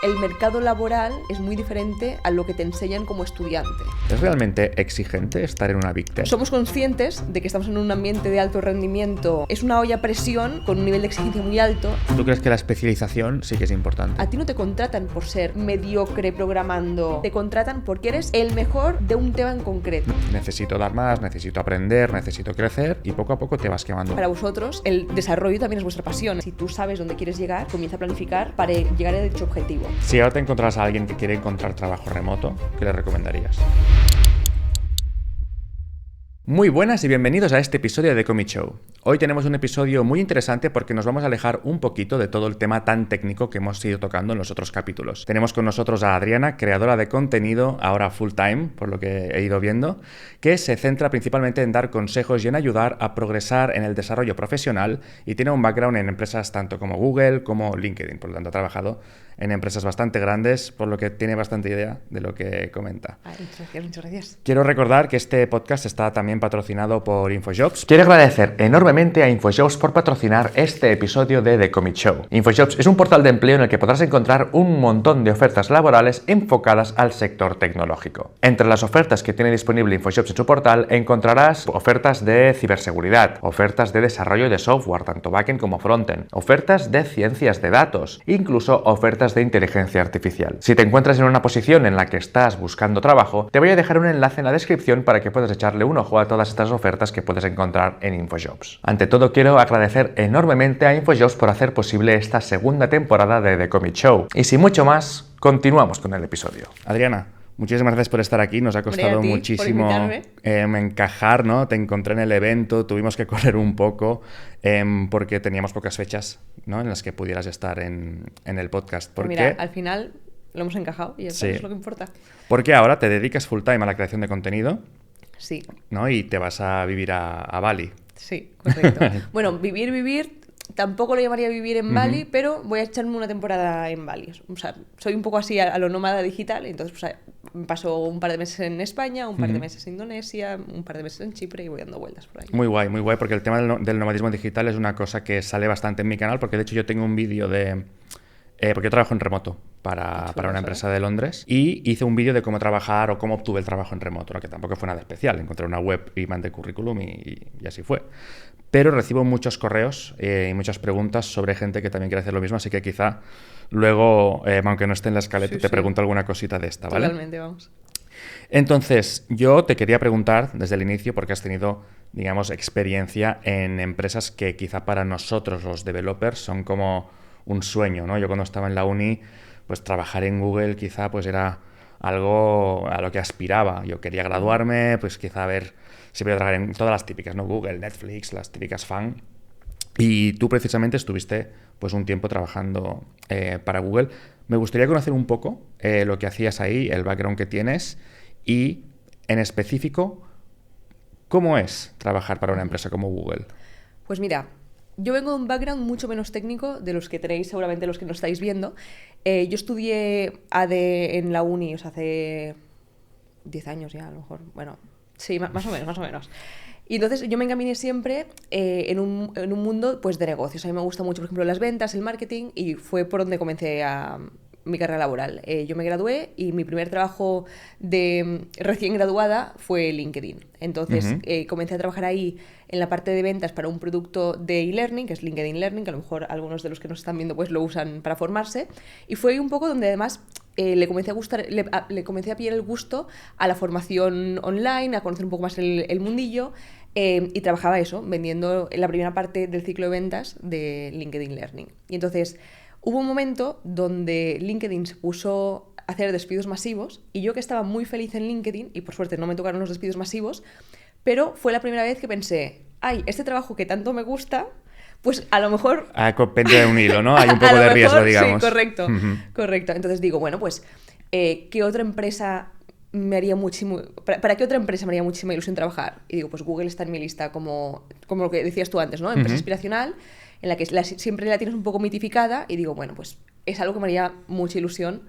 El mercado laboral es muy diferente a lo que te enseñan como estudiante. ¿Es realmente exigente estar en una Big Tech? Somos conscientes de que estamos en un ambiente de alto rendimiento. Es una olla a presión con un nivel de exigencia muy alto. ¿Tú crees que la especialización sí que es importante? A ti no te contratan por ser mediocre programando. Te contratan porque eres el mejor de un tema en concreto. Necesito dar más, necesito aprender, necesito crecer y poco a poco te vas quemando. Para vosotros, el desarrollo también es vuestra pasión. Si tú sabes dónde quieres llegar, comienza a planificar para llegar a dicho objetivo. Si ahora te encontrás a alguien que quiere encontrar trabajo remoto, ¿qué le recomendarías? Muy buenas y bienvenidos a este episodio de Commit Show. Hoy tenemos un episodio muy interesante porque nos vamos a alejar un poquito de todo el tema tan técnico que hemos ido tocando en los otros capítulos. Tenemos con nosotros a Adriana, creadora de contenido, ahora full time, por lo que he ido viendo, que se centra principalmente en dar consejos y en ayudar a progresar en el desarrollo profesional y tiene un background en empresas tanto como Google como LinkedIn, por lo tanto ha trabajado en empresas bastante grandes, por lo que tiene bastante idea de lo que comenta. Muchas gracias. Quiero recordar que este podcast está también patrocinado por InfoJobs. Quiero agradecer enormemente a InfoJobs por patrocinar este episodio de The Commit Show. InfoJobs es un portal de empleo en el que podrás encontrar un montón de ofertas laborales enfocadas al sector tecnológico. Entre las ofertas que tiene disponible InfoJobs en su portal encontrarás ofertas de ciberseguridad, ofertas de desarrollo de software, tanto backend como frontend, ofertas de ciencias de datos, incluso ofertas de inteligencia artificial. Si te encuentras en una posición en la que estás buscando trabajo, te voy a dejar un enlace en la descripción para que puedas echarle un ojo a todas estas ofertas que puedes encontrar en InfoJobs. Ante todo, quiero agradecer enormemente a InfoJobs por hacer posible esta segunda temporada de The Commit Show. Y sin mucho más, continuamos con el episodio. Adriana, muchísimas gracias por estar aquí. Nos ha costado muchísimo encajar, ¿no? Te encontré en el evento, tuvimos que correr un poco porque teníamos pocas fechas, ¿no?, en las que pudieras estar en el podcast. Pues mira, al final lo hemos encajado y eso es lo que importa. Porque ahora te dedicas full time a la creación de contenido. Sí. ¿No? Y te vas a vivir a Bali. Sí, correcto. Bueno, vivir, tampoco lo llamaría vivir en Bali, pero voy a echarme una temporada en Bali. O sea, soy un poco así a lo nómada digital, entonces pues, paso un par de meses en España, un par de meses en Indonesia, un par de meses en Chipre y voy dando vueltas por ahí. Muy guay, porque el tema del nomadismo digital es una cosa que sale bastante en mi canal, porque de hecho yo tengo un vídeo de... porque yo trabajo en remoto para una empresa de Londres y hice un vídeo de cómo trabajar o cómo obtuve el trabajo en remoto, ¿no?, que tampoco fue nada especial. Encontré una web y mandé currículum y así fue. Pero recibo muchos correos y muchas preguntas sobre gente que también quiere hacer lo mismo, así que quizá luego, aunque no esté en la escaleta, te pregunto alguna cosita de esta, ¿vale? Totalmente, vamos. Entonces, yo te quería preguntar desde el inicio, porque has tenido, digamos, experiencia en empresas que quizá para nosotros los developers son como un sueño, ¿no? Yo cuando estaba en la uni, pues trabajar en Google quizá pues era algo a lo que aspiraba. Yo quería graduarme, pues quizá ver si podía trabajar en todas las típicas, ¿no? Google, Netflix, las típicas fan. Y tú precisamente estuviste pues un tiempo trabajando para Google. Me gustaría conocer un poco lo que hacías ahí, el background que tienes y, en específico, ¿cómo es trabajar para una empresa como Google? Pues mira, yo vengo de un background mucho menos técnico de los que tenéis seguramente los que nos estáis viendo. Yo estudié AD en la uni, o sea, hace 10 años ya, a lo mejor. Bueno, sí, más o menos. Y entonces yo me encaminé siempre en un mundo pues de negocios. A mí me gusta mucho, por ejemplo, las ventas, el marketing, y fue por donde comencé mi carrera laboral. Yo me gradué y mi primer trabajo de recién graduada fue LinkedIn. Entonces comencé a trabajar ahí en la parte de ventas para un producto de e-learning, que es LinkedIn Learning, que a lo mejor algunos de los que nos están viendo pues lo usan para formarse. Y fue un poco donde además le comencé a pillar el gusto a la formación online, a conocer un poco más el mundillo. Y trabajaba eso, vendiendo la primera parte del ciclo de ventas de LinkedIn Learning. Y entonces hubo un momento donde LinkedIn se puso a hacer despidos masivos y yo, que estaba muy feliz en LinkedIn, y por suerte no me tocaron los despidos masivos, pero fue la primera vez que pensé, este trabajo que tanto me gusta, pues a lo mejor... Pende de un hilo, ¿no? Hay un poco de riesgo, digamos. Sí, correcto. Entonces digo, bueno, pues, ¿qué otra empresa me haría muchísimo... ¿Para qué otra empresa me haría muchísima ilusión trabajar? Y digo, pues Google está en mi lista como lo que decías tú antes, ¿no? Empresa aspiracional, en la que siempre la tienes un poco mitificada, y digo, bueno, pues es algo que me haría mucha ilusión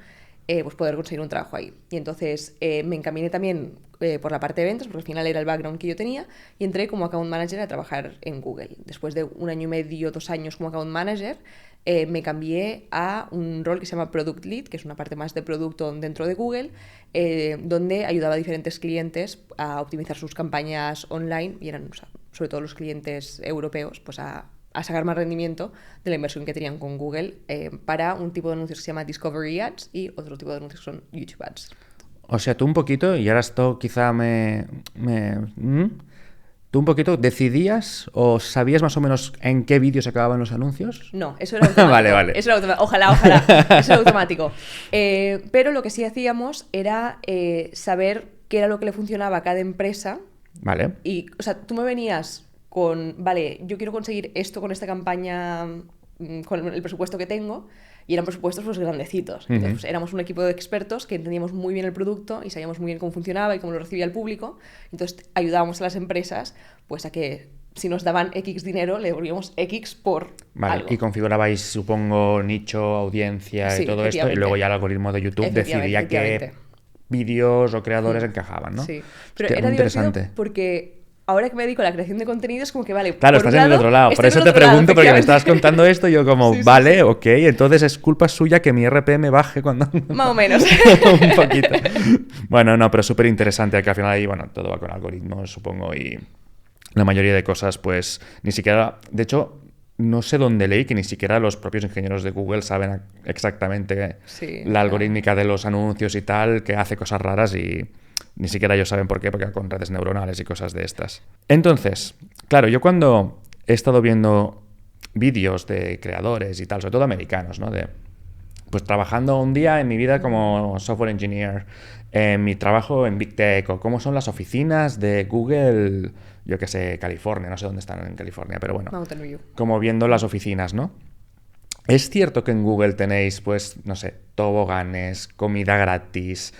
pues poder conseguir un trabajo ahí. Y entonces me encaminé también por la parte de ventas, porque al final era el background que yo tenía, y entré como account manager a trabajar en Google. Después de 1 año y medio, 2 años como account manager, me cambié a un rol que se llama Product Lead, que es una parte más de producto dentro de Google, donde ayudaba a diferentes clientes a optimizar sus campañas online, y eran, o sea, sobre todo los clientes europeos, pues a sacar más rendimiento de la inversión que tenían con Google para un tipo de anuncios que se llama Discovery Ads y otro tipo de anuncios que son YouTube Ads. O sea, tú un poquito, y ahora esto quizá ¿tú un poquito decidías o sabías más o menos en qué vídeos acababan los anuncios? No, eso era automático. Vale. Eso era ojalá, eso era automático. Pero lo que sí hacíamos era saber qué era lo que le funcionaba a cada empresa. Vale. Y, o sea, tú me venías con, vale, yo quiero conseguir esto con esta campaña, con el presupuesto que tengo, y eran presupuestos pues grandecitos. Entonces, pues, éramos un equipo de expertos que entendíamos muy bien el producto y sabíamos muy bien cómo funcionaba y cómo lo recibía el público. Entonces ayudábamos a las empresas pues a que si nos daban X dinero, le devolvíamos X por algo. Y configurabais, supongo, nicho, audiencia y todo esto, y luego ya el algoritmo de YouTube decidía qué vídeos o creadores encajaban, ¿no? Sí, pero hostia, era divertido interesante. Porque ahora que me dedico a la creación de contenidos, como que vale. Claro, estás en el otro lado. Por eso te pregunto, porque me estabas contando esto y yo como, vale, ok, entonces es culpa suya que mi RPM baje cuando... Más o menos. Un poquito. Bueno, no, pero súper interesante, que al final ahí, bueno, todo va con algoritmos, supongo, y la mayoría de cosas, pues, ni siquiera... De hecho, no sé dónde leí que ni siquiera los propios ingenieros de Google saben exactamente la algorítmica de los anuncios y tal, que hace cosas raras y... Ni siquiera ellos saben por qué, porque con redes neuronales y cosas de estas. Entonces, claro, yo cuando he estado viendo vídeos de creadores y tal, sobre todo americanos, ¿no? Pues trabajando un día en mi vida como software engineer, en mi trabajo en Big Tech, o cómo son las oficinas de Google, yo qué sé, California, no sé dónde están en California, pero bueno, como viendo las oficinas, ¿no? ¿Es cierto que en Google tenéis, pues, no sé, toboganes, comida gratis,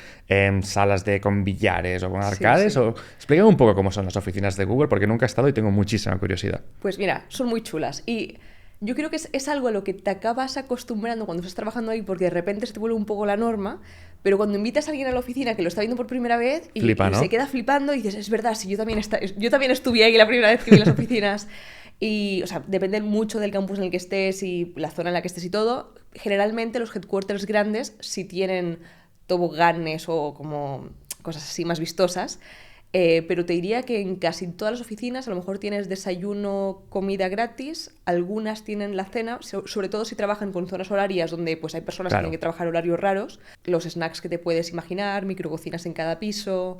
salas con billares o con arcades? Sí. Explícame un poco cómo son las oficinas de Google, porque nunca he estado y tengo muchísima curiosidad. Pues mira, son muy chulas. Y yo creo que es algo a lo que te acabas acostumbrando cuando estás trabajando ahí, porque de repente se te vuelve un poco la norma, pero cuando invitas a alguien a la oficina que lo está viendo por primera vez y se queda flipando y dices, es verdad, si yo también estuve ahí la primera vez que vi las oficinas. Y, o sea, depende mucho del campus en el que estés y la zona en la que estés y todo. Generalmente los headquarters grandes sí tienen toboganes o como cosas así más vistosas, pero te diría que en casi todas las oficinas a lo mejor tienes desayuno, comida gratis, algunas tienen la cena, sobre todo si trabajan con zonas horarias donde pues hay personas que tienen que trabajar horarios raros, los snacks que te puedes imaginar, micrococinas en cada piso...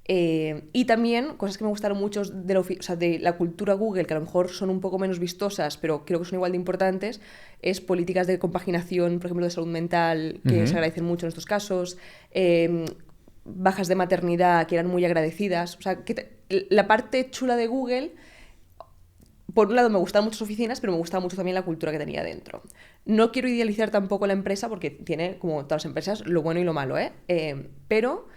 y también cosas que me gustaron mucho de la cultura Google, que a lo mejor son un poco menos vistosas, pero creo que son igual de importantes, es políticas de compaginación, por ejemplo, de salud mental, que se agradecen mucho en estos casos, bajas de maternidad, que eran muy agradecidas. O sea, la parte chula de Google, por un lado me gustaban muchas oficinas, pero me gustaba mucho también la cultura que tenía dentro. No quiero idealizar tampoco la empresa, porque tiene, como todas las empresas, lo bueno y lo malo, pero...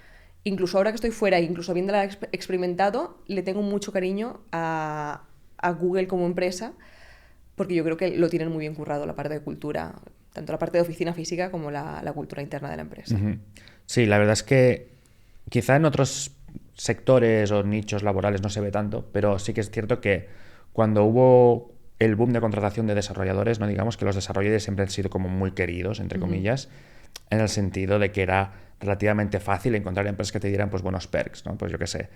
Incluso ahora que estoy fuera, incluso habiéndola experimentado, le tengo mucho cariño a Google como empresa, porque yo creo que lo tienen muy bien currado la parte de cultura, tanto la parte de oficina física como la cultura interna de la empresa. Sí, la verdad es que quizá en otros sectores o nichos laborales no se ve tanto, pero sí que es cierto que cuando hubo el boom de contratación de desarrolladores, no digamos que los desarrolladores siempre han sido como muy queridos, entre comillas, en el sentido de que era relativamente fácil encontrar empresas que te dieran pues buenos perks, ¿no? Pues yo qué sé,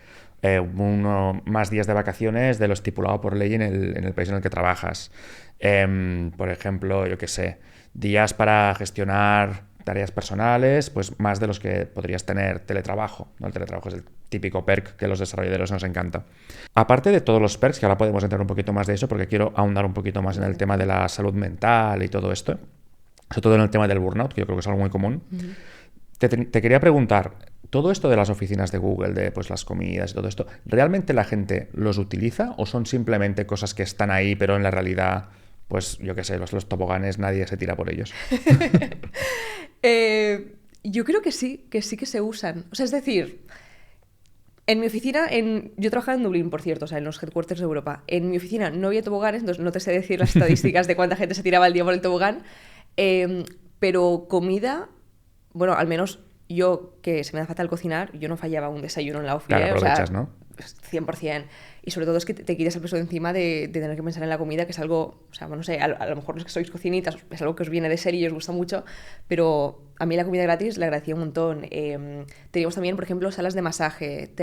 más días de vacaciones de lo estipulado por ley en el país en el que trabajas. Por ejemplo, yo qué sé, días para gestionar tareas personales, pues más de los que podrías tener teletrabajo, ¿no? El teletrabajo es el típico perk que a los desarrolladores nos encanta. Aparte de todos los perks, que ahora podemos entrar un poquito más de eso, porque quiero ahondar un poquito más en el tema de la salud mental y todo esto, sobre todo en el tema del burnout, que yo creo que es algo muy común. Te quería preguntar, todo esto de las oficinas de Google, de pues las comidas y todo esto, ¿realmente la gente los utiliza o son simplemente cosas que están ahí, pero en la realidad, pues yo qué sé, los toboganes, nadie se tira por ellos? Yo creo que sí que se usan. O sea, es decir, en mi oficina, yo trabajaba en Dublín, por cierto, o sea, en los headquarters de Europa. En mi oficina no había toboganes, entonces no te sé decir las estadísticas de cuánta gente se tiraba al día por el tobogán, pero comida... Bueno, al menos yo, que se me da fatal cocinar, yo no fallaba un desayuno en la oficina. Claro, aprovechas, o sea, ¿no? 100%. Y sobre todo es que te quites el peso de encima de tener que pensar en la comida, que es algo, o sea, bueno, no sé, a lo mejor los que sois cocinitas es algo que os viene de serie y os gusta mucho, pero a mí la comida gratis le agradecía un montón. Teníamos también, por ejemplo, salas de masaje,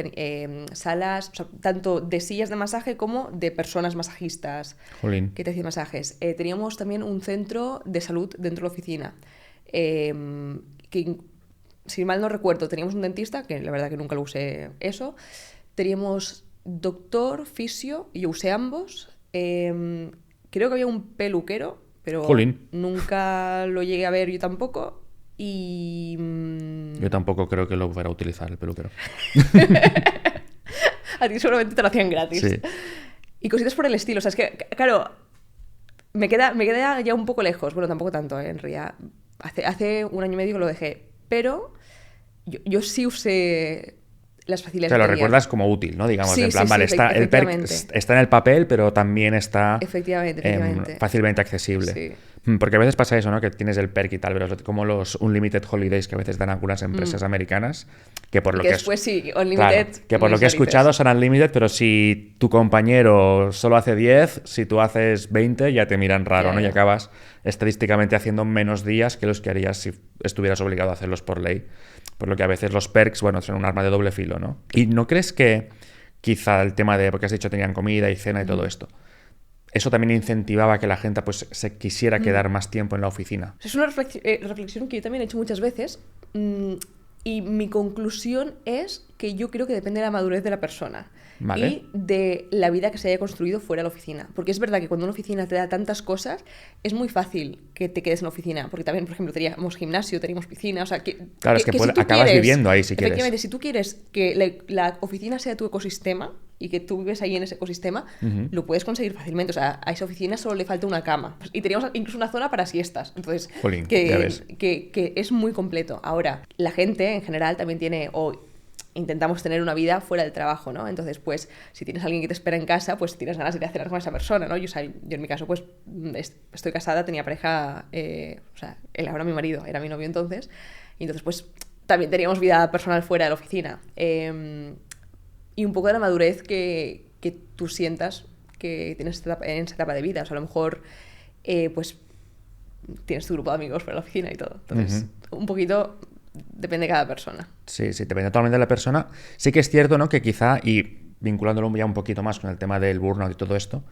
salas, o sea, tanto de sillas de masaje como de personas masajistas. Jolín. Que te hacían masajes. Teníamos también un centro de salud dentro de la oficina, que, si mal no recuerdo, teníamos un dentista, que la verdad que nunca lo usé eso. Teníamos doctor, fisio, yo usé ambos. Creo que había un peluquero, pero Jolín. nunca lo llegué a ver yo tampoco. Y... Yo tampoco creo que lo fuera a utilizar el peluquero. A ti seguramente te lo hacían gratis. Sí. Y cositas por el estilo. O sea, es que, claro, me queda ya un poco lejos. Bueno, tampoco tanto, en realidad. Hace un año y medio que lo dejé. Pero yo sí usé las facilidades. Te lo que tenía. recuerdas como útil, ¿no? Digamos, Sí, en plan, sí, vale, sí, está, el perk efectivamente. está en el papel, pero también está Efectivamente. fácilmente accesible. Sí. Porque a veces pasa eso, ¿no? Que tienes el perk y tal, pero es como los Unlimited Holidays que a veces dan algunas empresas americanas, que por Y lo que que después sí, Unlimited. claro, que por lo que he escuchado son Unlimited, pero si tu compañero solo hace 10, si tú haces 20 ya te miran raro, Ya, ¿no? Y ya. acabas estadísticamente haciendo menos días que los que harías si estuvieras obligado a hacerlos por ley. Por lo que a veces los perks, bueno, son un arma de doble filo, ¿no? ¿Y no crees que quizá el tema de, porque has dicho tenían comida y cena y todo esto, eso también incentivaba que la gente pues se quisiera quedar más tiempo en la oficina? Es una reflexión que yo también he hecho muchas veces. Y mi conclusión es que yo creo que depende de la madurez de la persona. Vale. Y de la vida que se haya construido fuera de la oficina. Porque es verdad que cuando una oficina te da tantas cosas, es muy fácil que te quedes en la oficina. Porque también, por ejemplo, teníamos gimnasio, teníamos piscina, o sea, Claro, es que si tú acabas quieres, viviendo ahí si quieres. efectivamente, si tú quieres que la oficina sea tu ecosistema y que tú vives ahí en ese ecosistema, lo puedes conseguir fácilmente. O sea, a esa oficina solo le falta una cama. Y teníamos incluso una zona para siestas. Entonces, Jolín, ya ves. que es muy completo. Ahora, la gente en general también tiene... intentamos tener una vida fuera del trabajo, ¿no? Entonces, pues, si tienes a alguien que te espera en casa, pues tienes ganas de hacer algo con esa persona, ¿no? Yo en mi caso, pues, estoy casada, tenía pareja, o sea, él ahora mi marido, era mi novio entonces, y entonces, pues, también teníamos vida personal fuera de la oficina. Y un poco de la madurez que tú sientas que tienes en esa etapa de vida. O sea, a lo mejor, pues, tienes tu grupo de amigos fuera de la oficina y todo. Entonces, un poquito... depende de cada persona. Sí, sí, depende totalmente de la persona. Sí que es cierto, ¿no? Que quizá, y vinculándolo ya un poquito más con el tema del burnout y todo esto,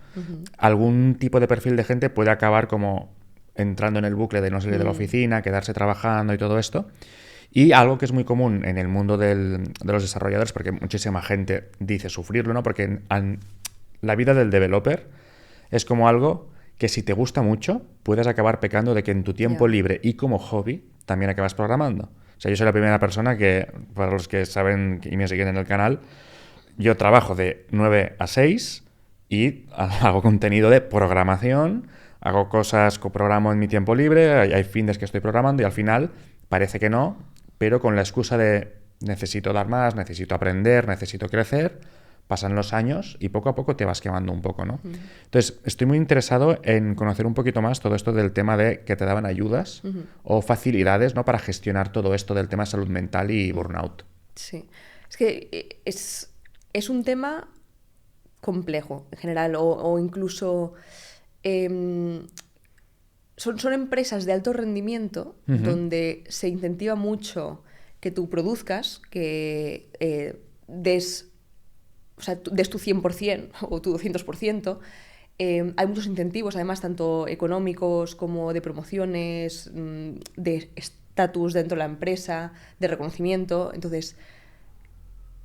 algún tipo de perfil de gente puede acabar como entrando en el bucle de no salir de la oficina, quedarse trabajando y todo esto. Y algo que es muy común en el mundo de los desarrolladores, porque muchísima gente dice sufrirlo, ¿no? Porque la vida del developer es como algo que si te gusta mucho, puedes acabar pecando de que en tu tiempo libre y como hobby también acabas programando. O sea, yo soy la primera persona que, para los que saben y me siguen en el canal, yo trabajo de 9 a 6 y hago contenido de programación, hago cosas que programo en mi tiempo libre, hay fines que estoy programando y al final parece que no, pero con la excusa de necesito dar más, necesito aprender, necesito crecer, pasan los años y poco a poco te vas quemando un poco, ¿no? Entonces, estoy muy interesado en conocer un poquito más todo esto del tema de que te daban ayudas o facilidades, ¿no? Para gestionar todo esto del tema de salud mental y burnout. Sí. Es que es un tema complejo en general o incluso... son empresas de alto rendimiento donde se incentiva mucho que tú produzcas, que des tu 100% o tu 200%. Hay muchos incentivos, además, tanto económicos como de promociones, de estatus dentro de la empresa, de reconocimiento. Entonces,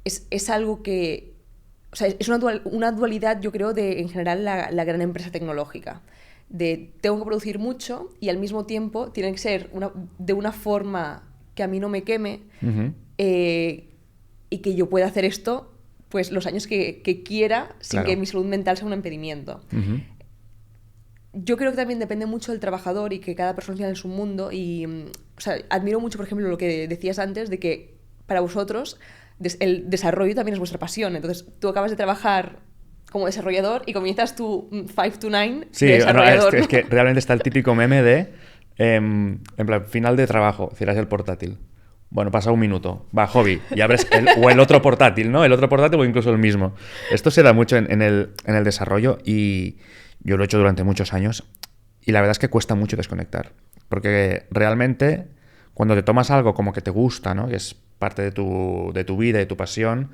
es algo que... O sea, es una dualidad, yo creo, de, en general, la gran empresa tecnológica. De tengo que producir mucho y al mismo tiempo tiene que ser de una forma que a mí no me queme y que yo pueda hacer esto pues los años que quiera sin Claro. que mi salud mental sea un impedimento. Yo creo que también depende mucho del trabajador y que cada persona tiene su mundo y o sea, admiro mucho, por ejemplo, lo que decías antes de que para vosotros el desarrollo también es vuestra pasión. Entonces tú acabas de trabajar como desarrollador y comienzas tu 5 to 9 Sí, de desarrollador. es que realmente está el típico meme de en plan, final de trabajo, cierras el portátil. Bueno, pasa un minuto. Va, hobby. Y abres o el otro portátil, ¿no? El otro portátil o incluso el mismo. Esto se da mucho en el desarrollo y yo lo he hecho durante muchos años y la verdad es que cuesta mucho desconectar. Porque realmente cuando te tomas algo como que te gusta, ¿no? Que es parte de tu vida y tu pasión,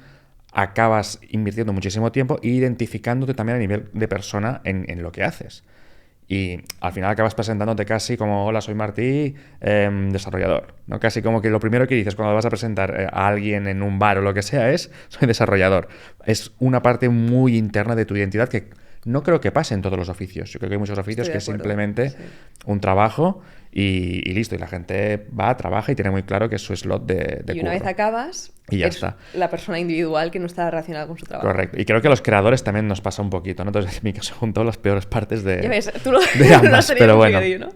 acabas invirtiendo muchísimo tiempo e identificándote también a nivel de persona en lo que haces. Y al final acabas presentándote casi como, hola, soy Martí, desarrollador, ¿no? Casi como que lo primero que dices cuando vas a presentar a alguien en un bar o lo que sea es, soy desarrollador. Es una parte muy interna de tu identidad que no creo que pase en todos los oficios. Yo creo que hay muchos oficios que es simplemente un trabajo y listo. Y la gente va, trabaja y tiene muy claro que es su slot de y una curro. vez acabas, Y ya es está. la persona individual que no está relacionada con su trabajo. Correcto. Y creo que a los creadores también nos pasa un poquito, ¿no? Entonces, en mi caso, junto las peores partes de, ya ves, tú lo, de ambas. Pero bueno. ¿no?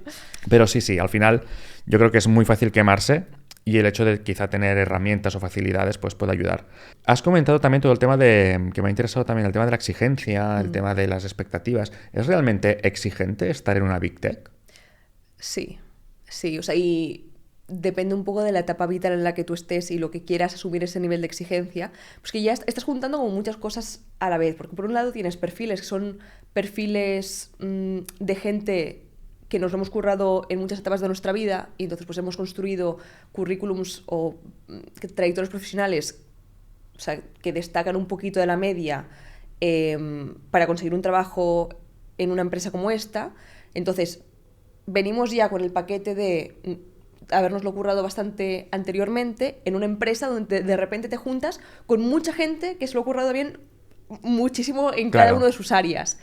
Pero sí, al final yo creo que es muy fácil quemarse y el hecho de quizá tener herramientas o facilidades pues puede ayudar. Has comentado también todo el tema que me ha interesado también, el tema de la exigencia, el tema de las expectativas. ¿Es realmente exigente estar en una Big Tech? Sí, o sea, y depende un poco de la etapa vital en la que tú estés y lo que quieras asumir ese nivel de exigencia, pues que ya estás juntando como muchas cosas a la vez, porque por un lado tienes perfiles que son perfiles de gente que nos lo hemos currado en muchas etapas de nuestra vida y entonces pues hemos construido currículums o trayectorias profesionales, o sea, que destacan un poquito de la media para conseguir un trabajo en una empresa como esta. Entonces venimos ya con el paquete de habernoslo currado bastante anteriormente en una empresa donde de repente te juntas con mucha gente que se lo ha currado bien muchísimo en cada una de sus áreas.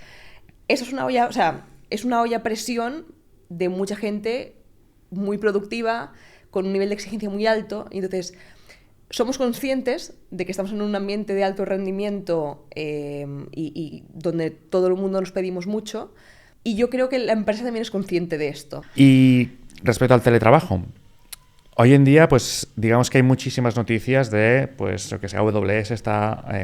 Eso es una olla, o sea, es una olla a presión de mucha gente muy productiva, con un nivel de exigencia muy alto, y entonces somos conscientes de que estamos en un ambiente de alto rendimiento y donde todo el mundo nos pedimos mucho, y yo creo que la empresa también es consciente de esto. Y respecto al teletrabajo, hoy en día, pues digamos que hay muchísimas noticias de, pues, lo que sea, AWS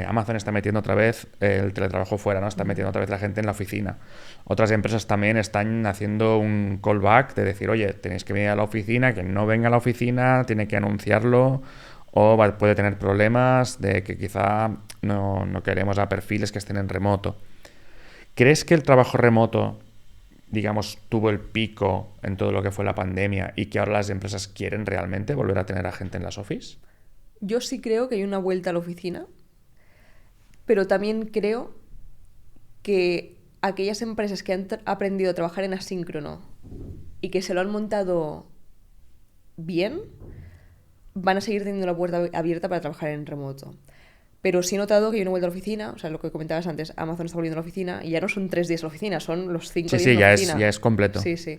Amazon está metiendo otra vez el teletrabajo fuera, ¿no? Está metiendo otra vez la gente en la oficina. Otras empresas también están haciendo un callback de decir, oye, tenéis que venir a la oficina, quien no venga a la oficina tiene que anunciarlo o puede tener problemas de que quizá no queremos a perfiles que estén en remoto. ¿Crees que el trabajo remoto, digamos, tuvo el pico en todo lo que fue la pandemia y que ahora las empresas quieren realmente volver a tener a gente en las office? Yo sí creo que hay una vuelta a la oficina, pero también creo que aquellas empresas que han aprendido a trabajar en asíncrono y que se lo han montado bien, van a seguir teniendo la puerta abierta para trabajar en remoto. Pero sí he notado que hay una vuelta a la oficina, o sea, lo que comentabas antes, Amazon está volviendo a la oficina y ya no son 3 días a la oficina, son los 5 días a la oficina. Sí, ya es completo. Sí.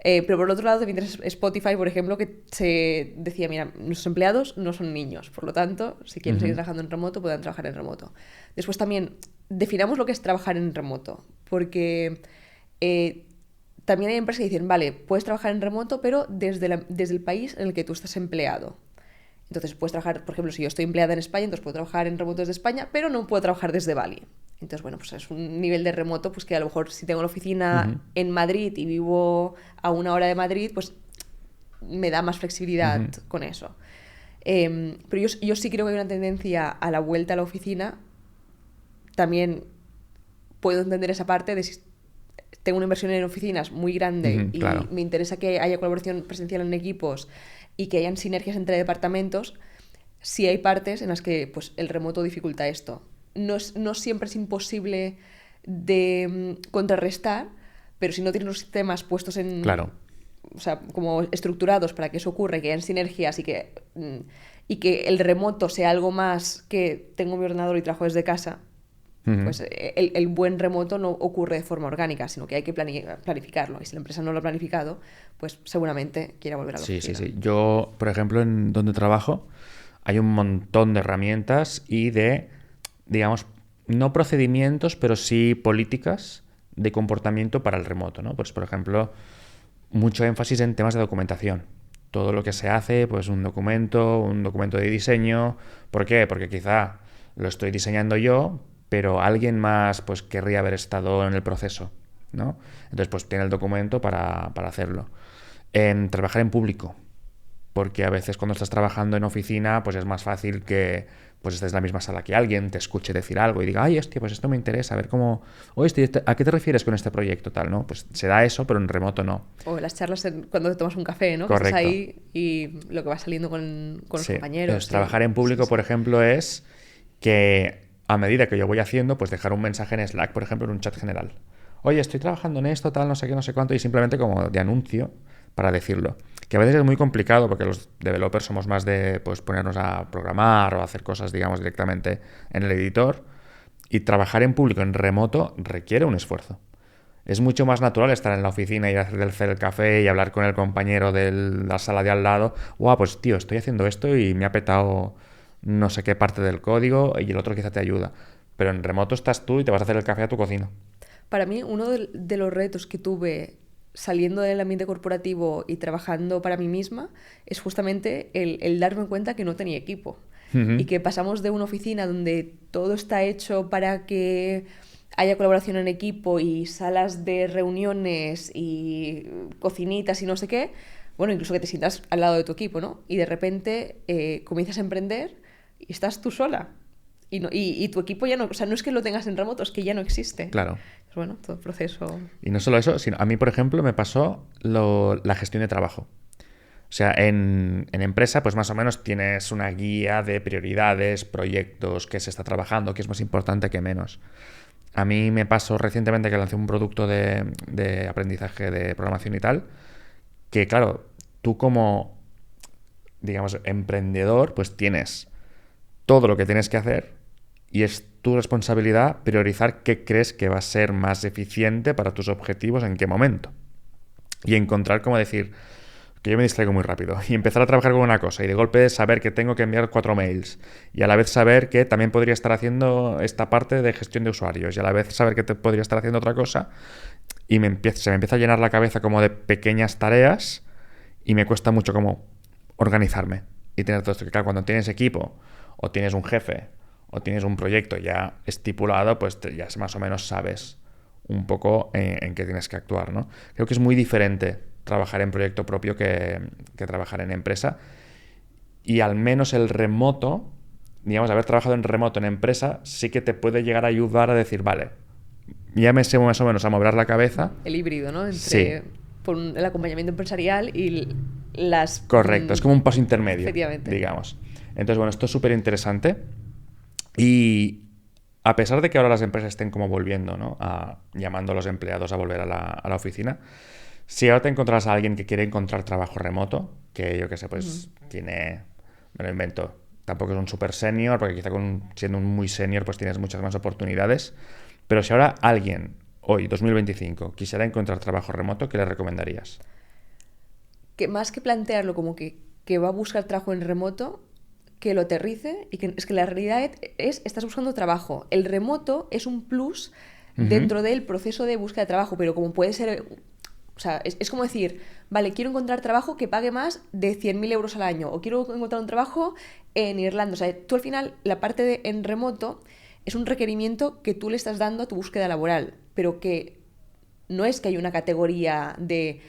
Pero por el otro lado también tienes Spotify, por ejemplo, que se decía, mira, nuestros empleados no son niños, por lo tanto, si quieren seguir trabajando en remoto, puedan trabajar en remoto. Después también, definamos lo que es trabajar en remoto, porque también hay empresas que dicen, vale, puedes trabajar en remoto, pero desde el país en el que tú estás empleado. Entonces puedes trabajar, por ejemplo, si yo estoy empleada en España, entonces puedo trabajar en remoto desde España, pero no puedo trabajar desde Bali. Entonces, bueno, pues es un nivel de remoto pues que a lo mejor si tengo la oficina en Madrid y vivo a 1 hora de Madrid, pues me da más flexibilidad con eso. Pero yo sí creo que hay una tendencia a la vuelta a la oficina. También puedo entender esa parte de si tengo una inversión en oficinas muy grande y claro. me interesa que haya colaboración presencial en equipos y que hayan sinergias entre departamentos. Sí hay partes en las que pues, el remoto dificulta esto. No siempre es imposible de contrarrestar, pero si no tienes los sistemas puestos en... Claro. O sea, como estructurados para que eso ocurra y que hayan sinergias y que el remoto sea algo más que tengo mi ordenador y trabajo desde casa, pues el buen remoto no ocurre de forma orgánica, sino que hay que planificarlo. Y si la empresa no lo ha planificado, pues seguramente quiera volver a la oficina. Sí. Yo, por ejemplo, en donde trabajo, hay un montón de herramientas y de, digamos, no procedimientos, pero sí políticas de comportamiento para el remoto, ¿no? Pues, por ejemplo, mucho énfasis en temas de documentación. Todo lo que se hace, pues un documento de diseño. ¿Por qué? Porque quizá lo estoy diseñando yo, pero alguien más pues querría haber estado en el proceso, ¿no? Entonces, pues tiene el documento para hacerlo. Trabajar en público. porque a veces cuando estás trabajando en oficina, pues es más fácil que pues estés en la misma sala que alguien, te escuche decir algo y diga, ay, hostia, pues esto me interesa, a ver cómo... Oye, ¿a qué te refieres con este proyecto? Tal, ¿no? Pues se da eso, pero en remoto no. O las charlas cuando te tomas un café, ¿no? Correcto. Que estás ahí y lo que va saliendo con los compañeros. Entonces, trabajar en público, por ejemplo, es que a medida que yo voy haciendo, pues dejar un mensaje en Slack, por ejemplo, en un chat general. Oye, estoy trabajando en esto, tal, no sé qué, no sé cuánto, y simplemente como de anuncio para decirlo. Que a veces es muy complicado porque los developers somos más de pues ponernos a programar o hacer cosas, digamos, directamente en el editor. Y trabajar en público, en remoto, requiere un esfuerzo. Es mucho más natural estar en la oficina y hacer el café y hablar con el compañero de la sala de al lado. Guau, pues tío, estoy haciendo esto y me ha petado no sé qué parte del código y el otro quizá te ayuda. Pero en remoto estás tú y te vas a hacer el café a tu cocina. Para mí, uno de los retos que tuve saliendo del ambiente corporativo y trabajando para mí misma es justamente el darme cuenta que no tenía equipo. Y que pasamos de una oficina donde todo está hecho para que haya colaboración en equipo y salas de reuniones y cocinitas y no sé qué, bueno, incluso que te sientas al lado de tu equipo, ¿no? Y de repente comienzas a emprender y estás tú sola. Y tu equipo ya no... O sea, no es que lo tengas en remoto, es que ya no existe. Claro. Bueno, todo el proceso... Y no solo eso, sino a mí, por ejemplo, me pasó la gestión de trabajo. O sea, en empresa, pues más o menos tienes una guía de prioridades, proyectos, qué se está trabajando, qué es más importante, qué menos. A mí me pasó recientemente que lancé un producto de aprendizaje de programación y tal, que claro, tú como, digamos, emprendedor, pues tienes todo lo que tienes que hacer y es tu responsabilidad priorizar qué crees que va a ser más eficiente para tus objetivos en qué momento. Y encontrar, como decir, que yo me distraigo muy rápido, y empezar a trabajar con una cosa y de golpe saber que tengo que enviar 4 mails y a la vez saber que también podría estar haciendo esta parte de gestión de usuarios y a la vez saber que podría estar haciendo otra cosa y se me empieza a llenar la cabeza como de pequeñas tareas y me cuesta mucho como organizarme y tener todo esto. Que claro, cuando tienes equipo o tienes un jefe o tienes un proyecto ya estipulado, pues ya más o menos sabes un poco en qué tienes que actuar, ¿no? Creo que es muy diferente trabajar en proyecto propio que trabajar en empresa. Y al menos el remoto, digamos, haber trabajado en remoto en empresa, sí que te puede llegar a ayudar a decir, vale, ya me sé más o menos a mover la cabeza. El híbrido, ¿no? Entre sí. Por el acompañamiento empresarial y las... Correcto, es como un paso intermedio, efectivamente, digamos. Entonces, bueno, esto es súper interesante. Y a pesar de que ahora las empresas estén como volviendo, ¿no? Llamando a los empleados a volver a la oficina, si ahora te encontrarás a alguien que quiere encontrar trabajo remoto, que yo qué sé, pues tiene, me lo invento, tampoco es un super senior, porque quizá siendo un muy senior pues tienes muchas más oportunidades, pero si ahora alguien, hoy, 2025, quisiera encontrar trabajo remoto, ¿qué le recomendarías? Que más que plantearlo como que va a buscar trabajo en remoto, que lo aterrice y que es que la realidad es, estás buscando trabajo. El remoto es un plus dentro del proceso de búsqueda de trabajo, pero como puede ser... O sea, es como decir, vale, quiero encontrar trabajo que pague más de 100.000 euros al año o quiero encontrar un trabajo en Irlanda. O sea, tú al final, la parte de en remoto es un requerimiento que tú le estás dando a tu búsqueda laboral, pero que no es que haya una categoría de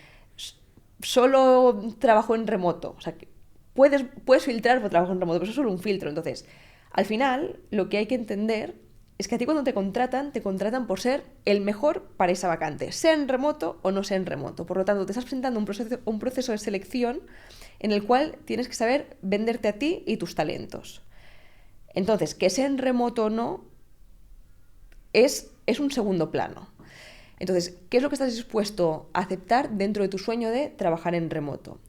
solo trabajo en remoto. O sea, que puedes filtrar por trabajo en remoto, pero eso es solo un filtro. Entonces, al final, lo que hay que entender es que a ti cuando te contratan por ser el mejor para esa vacante, sea en remoto o no sea en remoto. Por lo tanto, te estás presentando un proceso de selección en el cual tienes que saber venderte a ti y tus talentos. Entonces, que sea en remoto o no es un segundo plano. Entonces, ¿qué es lo que estás dispuesto a aceptar dentro de tu sueño de trabajar en remoto?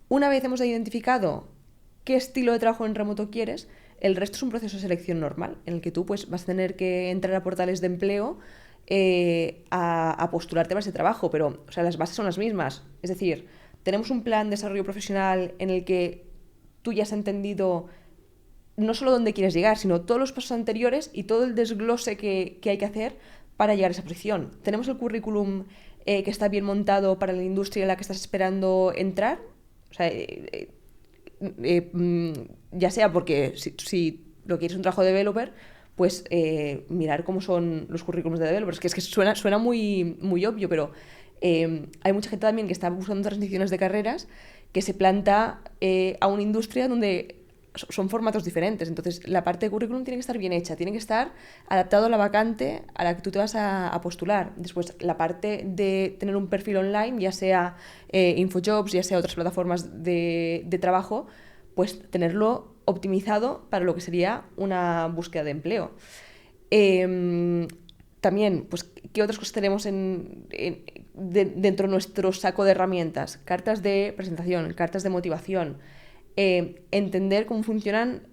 Una vez hemos identificado qué estilo de trabajo en remoto quieres, el resto es un proceso de selección normal, en el que tú pues, vas a tener que entrar a portales de empleo a postularte para ese trabajo, pero o sea, las bases son las mismas. Es decir, tenemos un plan de desarrollo profesional en el que tú ya has entendido no solo dónde quieres llegar, sino todos los pasos anteriores y todo el desglose que hay que hacer para llegar a esa posición. Tenemos el currículum que está bien montado para la industria en la que estás esperando entrar. O sea, ya sea porque si lo quieres un trabajo de developer, pues mirar cómo son los currículums de developers, que es que suena muy, muy obvio, pero hay mucha gente también que está buscando transiciones de carreras que se planta a una industria donde son formatos diferentes. Entonces, la parte de currículum tiene que estar bien hecha, tiene que estar adaptado a la vacante a la que tú te vas a postular. Después, la parte de tener un perfil online, ya sea InfoJobs, ya sea otras plataformas de trabajo, pues tenerlo optimizado para lo que sería una búsqueda de empleo. También, pues, ¿qué otras cosas tenemos dentro de nuestro saco de herramientas? Cartas de presentación, cartas de motivación, entender cómo funcionan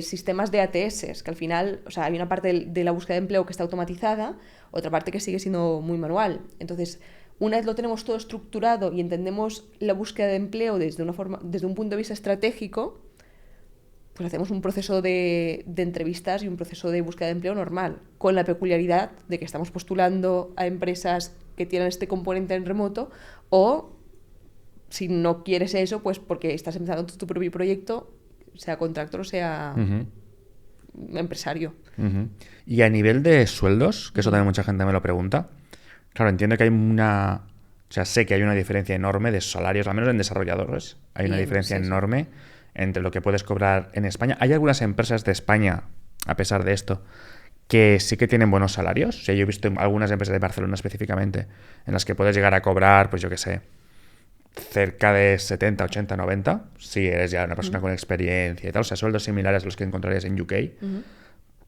sistemas de ATS, que al final, o sea, hay una parte de la búsqueda de empleo que está automatizada, otra parte que sigue siendo muy manual. Entonces, una vez lo tenemos todo estructurado y entendemos la búsqueda de empleo desde un punto de vista estratégico, pues hacemos un proceso de entrevistas y un proceso de búsqueda de empleo normal, con la peculiaridad de que estamos postulando a empresas que tienen este componente en remoto, o si no quieres eso, pues porque estás empezando tu propio proyecto, sea contractor o sea empresario. Y a nivel de sueldos, que eso también mucha gente me lo pregunta, claro, entiendo que hay sé que hay una diferencia enorme de salarios, al menos en desarrolladores, hay una diferencia enorme entre lo que puedes cobrar en España. Hay algunas empresas de España, a pesar de esto, que sí que tienen buenos salarios. O sea, yo he visto algunas empresas de Barcelona específicamente en las que puedes llegar a cobrar, pues yo qué sé, cerca de 70, 80, 90, si eres ya una persona con experiencia y tal. O sea, sueldos similares a los que encontrarías en UK.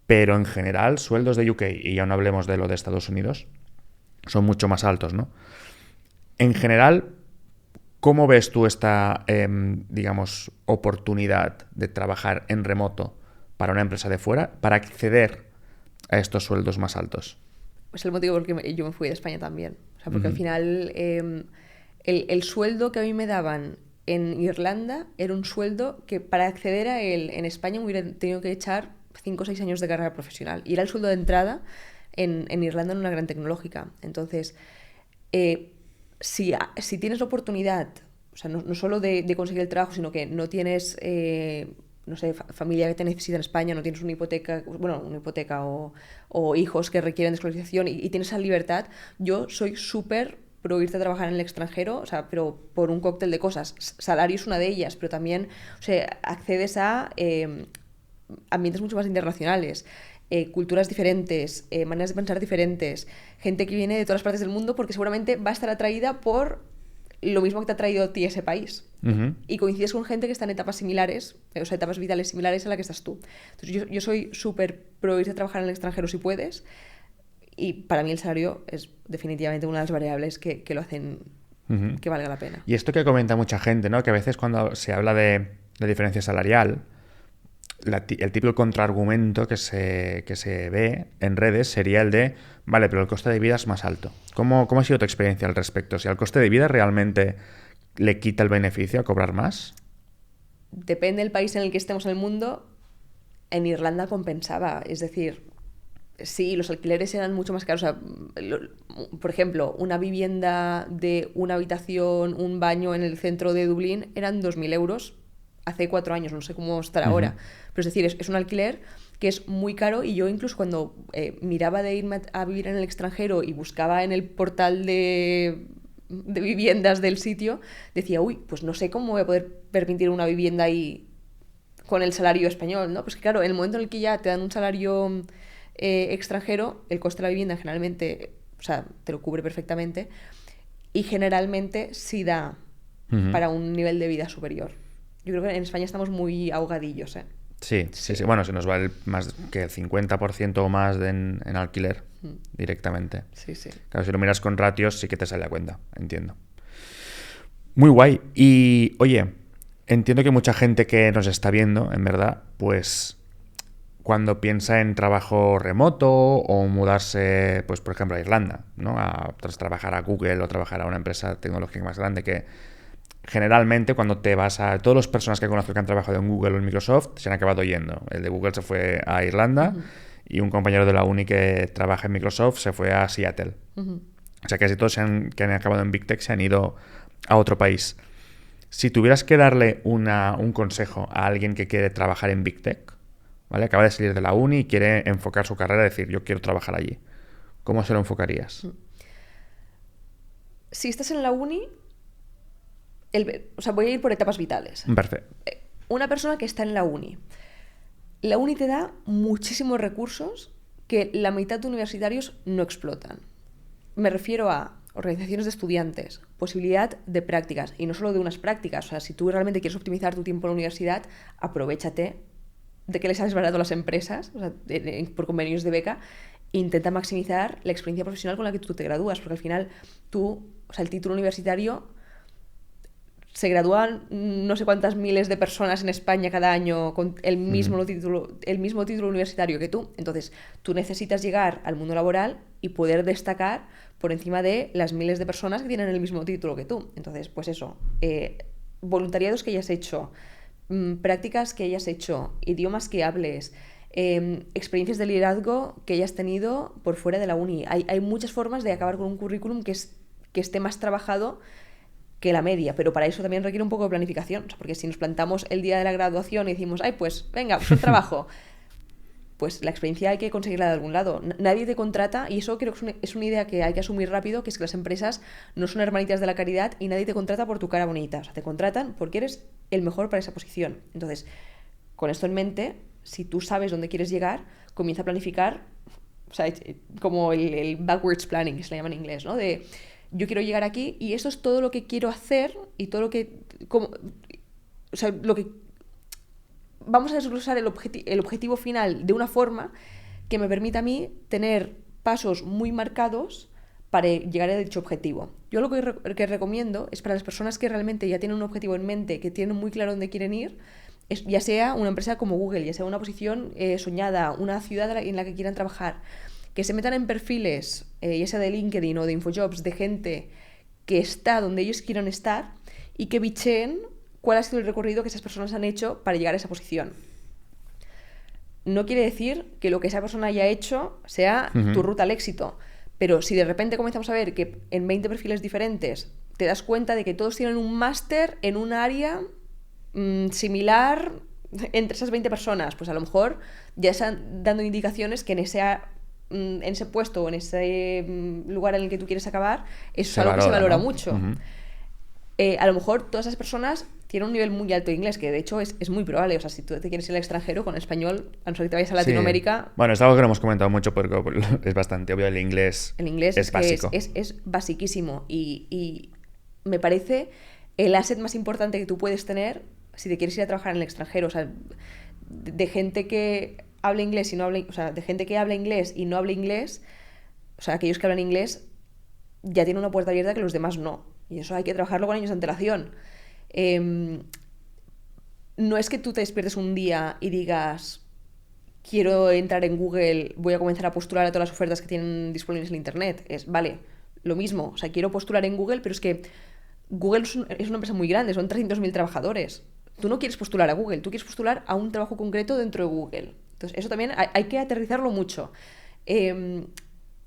Pero en general, sueldos de UK, y ya no hablemos de lo de Estados Unidos, son mucho más altos, ¿no? En general, ¿cómo ves tú esta, digamos, oportunidad de trabajar en remoto para una empresa de fuera para acceder a estos sueldos más altos? Es el motivo por el que yo me fui de España también. O sea, porque al final el sueldo que a mí me daban en Irlanda era un sueldo que para acceder a él en España me hubiera tenido que echar 5 o 6 años de carrera profesional. Y era el sueldo de entrada en Irlanda en una gran tecnológica. Entonces, si tienes la oportunidad, o sea, no solo de conseguir el trabajo, sino que no tienes, no sé, familia que te necesita en España, no tienes una hipoteca o hijos que requieren escolarización y tienes esa libertad, yo soy súper pro irte a trabajar en el extranjero, o sea, pero por un cóctel de cosas. Salario es una de ellas, pero también, o sea, accedes a ambientes mucho más internacionales, culturas diferentes, maneras de pensar diferentes, gente que viene de todas las partes del mundo porque seguramente va a estar atraída por lo mismo que te ha traído a ti ese país. Y coincides con gente que está en etapas similares, o sea, etapas vitales similares a la que estás tú. Entonces yo soy súper pro irte a trabajar en el extranjero si puedes, y para mí el salario es definitivamente una de las variables que lo hacen que valga la pena. Y esto que comenta mucha gente, ¿no? Que a veces cuando se habla de diferencia salarial, el típico contraargumento que se ve en redes sería el de, vale, pero el coste de vida es más alto. ¿Cómo ha sido tu experiencia al respecto? Si al coste de vida realmente le quita el beneficio a cobrar más. Depende del país en el que estemos en el mundo. En Irlanda compensaba, es decir, sí, los alquileres eran mucho más caros. O sea, por ejemplo, una vivienda de una habitación, un baño en el centro de Dublín eran 2.000 euros hace 4 años, no sé cómo estará ahora. Pero es decir, es un alquiler que es muy caro, y yo incluso cuando miraba de irme a vivir en el extranjero y buscaba en el portal de viviendas del sitio, decía, uy, pues no sé cómo voy a poder permitir una vivienda ahí con el salario español, ¿no? Pues que claro, en el momento en el que ya te dan un salario extranjero, el coste de la vivienda generalmente, o sea, te lo cubre perfectamente, y generalmente sí da para un nivel de vida superior. Yo creo que en España estamos muy ahogadillos, ¿eh? Sí. Bueno, se nos va más que el 50% o más en alquiler directamente. Sí. Claro, si lo miras con ratios sí que te sale a cuenta, entiendo. Muy guay. Y, oye, entiendo que mucha gente que nos está viendo, en verdad, pues cuando piensa en trabajo remoto o mudarse, pues por ejemplo a Irlanda, ¿no? Tras trabajar a Google o trabajar a una empresa tecnológica más grande, que generalmente cuando te vas a... Todas las personas que conozco que han trabajado en Google o en Microsoft se han acabado yendo. El de Google se fue a Irlanda y un compañero de la uni que trabaja en Microsoft se fue a Seattle. O sea, casi todos que han acabado en Big Tech se han ido a otro país. Si tuvieras que darle un consejo a alguien que quiere trabajar en Big Tech, ¿vale? Acaba de salir de la uni y quiere enfocar su carrera, decir, yo quiero trabajar allí, ¿cómo se lo enfocarías? Si estás en la uni, O sea, voy a ir por etapas vitales. Perfecto. Una persona que está en la uni. La uni te da muchísimos recursos que la mitad de universitarios no explotan. Me refiero a organizaciones de estudiantes, posibilidad de prácticas, y no solo de unas prácticas. O sea, si tú realmente quieres optimizar tu tiempo en la universidad, aprovéchate de que les sales barato a las empresas, o sea, por convenios de beca, e intenta maximizar la experiencia profesional con la que tú te gradúas, porque al final o sea, el título universitario, se gradúan no sé cuántas miles de personas en España cada año con el mismo título universitario que tú. Entonces, tú necesitas llegar al mundo laboral y poder destacar por encima de las miles de personas que tienen el mismo título que tú. Entonces, pues eso, voluntariados que hayas hecho, prácticas que hayas hecho, idiomas que hables, experiencias de liderazgo que hayas tenido por fuera de la uni. Hay muchas formas de acabar con un currículum que esté más trabajado que la media, pero para eso también requiere un poco de planificación, o sea, porque si nos plantamos el día de la graduación y decimos, ay, pues venga, pues un trabajo, pues la experiencia hay que conseguirla de algún lado. Nadie te contrata, y eso creo que es una idea que hay que asumir rápido, que es que las empresas no son hermanitas de la caridad y nadie te contrata por tu cara bonita, o sea, te contratan porque eres el mejor para esa posición. Entonces, con esto en mente, si tú sabes dónde quieres llegar, comienza a planificar, o sea, como el backwards planning, que se le llama en inglés, ¿no? De yo quiero llegar aquí y eso es todo lo que quiero hacer y todo lo que... o sea, lo que... Vamos a desglosar el objetivo final de una forma que me permita a mí tener pasos muy marcados para llegar a dicho objetivo. Yo lo que recomiendo es para las personas que realmente ya tienen un objetivo en mente, que tienen muy claro dónde quieren ir, ya sea una empresa como Google, ya sea una posición soñada, una ciudad en la que quieran trabajar, que se metan en perfiles, ya sea de LinkedIn o de InfoJobs, de gente que está donde ellos quieran estar y que bicheen cuál ha sido el recorrido que esas personas han hecho para llegar a esa posición. No quiere decir que lo que esa persona haya hecho sea tu ruta al éxito, pero si de repente comenzamos a ver que en 20 perfiles diferentes te das cuenta de que todos tienen un máster en un área similar entre esas 20 personas, pues a lo mejor ya están dando indicaciones que en ese puesto o en ese lugar en el que tú quieres acabar, eso es algo que se valora, ¿no? Mucho. A lo mejor todas esas personas tienen un nivel muy alto de inglés, que de hecho es muy probable. O sea, si tú te quieres ir al extranjero con español, a no ser que te vayas a Latinoamérica... Sí. Bueno, es algo que no hemos comentado mucho porque es bastante obvio, el inglés es básico. Es basiquísimo y me parece el asset más importante que tú puedes tener si te quieres ir a trabajar en el extranjero. O sea, de gente que habla inglés y no habla... O sea, de gente que habla inglés y no habla inglés, o sea, aquellos que hablan inglés ya tienen una puerta abierta que los demás no. Y eso hay que trabajarlo con años de antelación. No es que tú te despiertes un día y digas, quiero entrar en Google, voy a comenzar a postular a todas las ofertas que tienen disponibles en Internet. Es, vale, lo mismo. O sea, quiero postular en Google, pero es que Google es una empresa muy grande, son 300.000 trabajadores. Tú no quieres postular a Google, tú quieres postular a un trabajo concreto dentro de Google. Entonces, eso también hay que aterrizarlo mucho.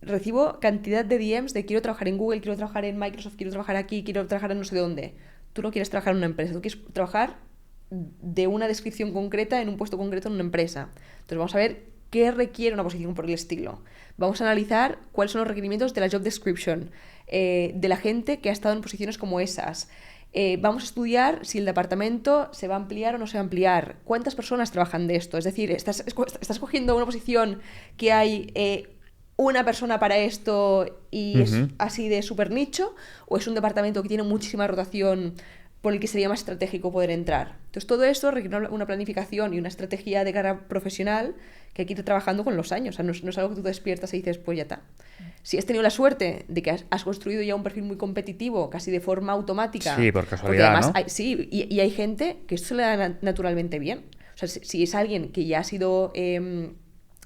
Recibo cantidad de DMs de quiero trabajar en Google, quiero trabajar en Microsoft, quiero trabajar aquí, quiero trabajar en no sé dónde. Tú no quieres trabajar en una empresa, tú quieres trabajar de una descripción concreta en un puesto concreto en una empresa. Entonces vamos a ver qué requiere una posición por el estilo. Vamos a analizar cuáles son los requerimientos de la job description, de la gente que ha estado en posiciones como esas. Vamos a estudiar si el departamento se va a ampliar o no se va a ampliar. ¿Cuántas personas trabajan de esto? Es decir, ¿estás cogiendo una posición que hay una persona para esto y es así de súper nicho, o es un departamento que tiene muchísima rotación por el que sería más estratégico poder entrar? Entonces todo esto requiere una planificación y una estrategia de cara profesional que hay que ir trabajando con los años. O sea, no es algo que tú te despiertas y dices, pues ya está. Si has tenido la suerte de que has construido ya un perfil muy competitivo, casi de forma automática. Sí, por casualidad, además, ¿no? Sí, y hay gente que esto se le da naturalmente bien. O sea, si es alguien que ya ha sido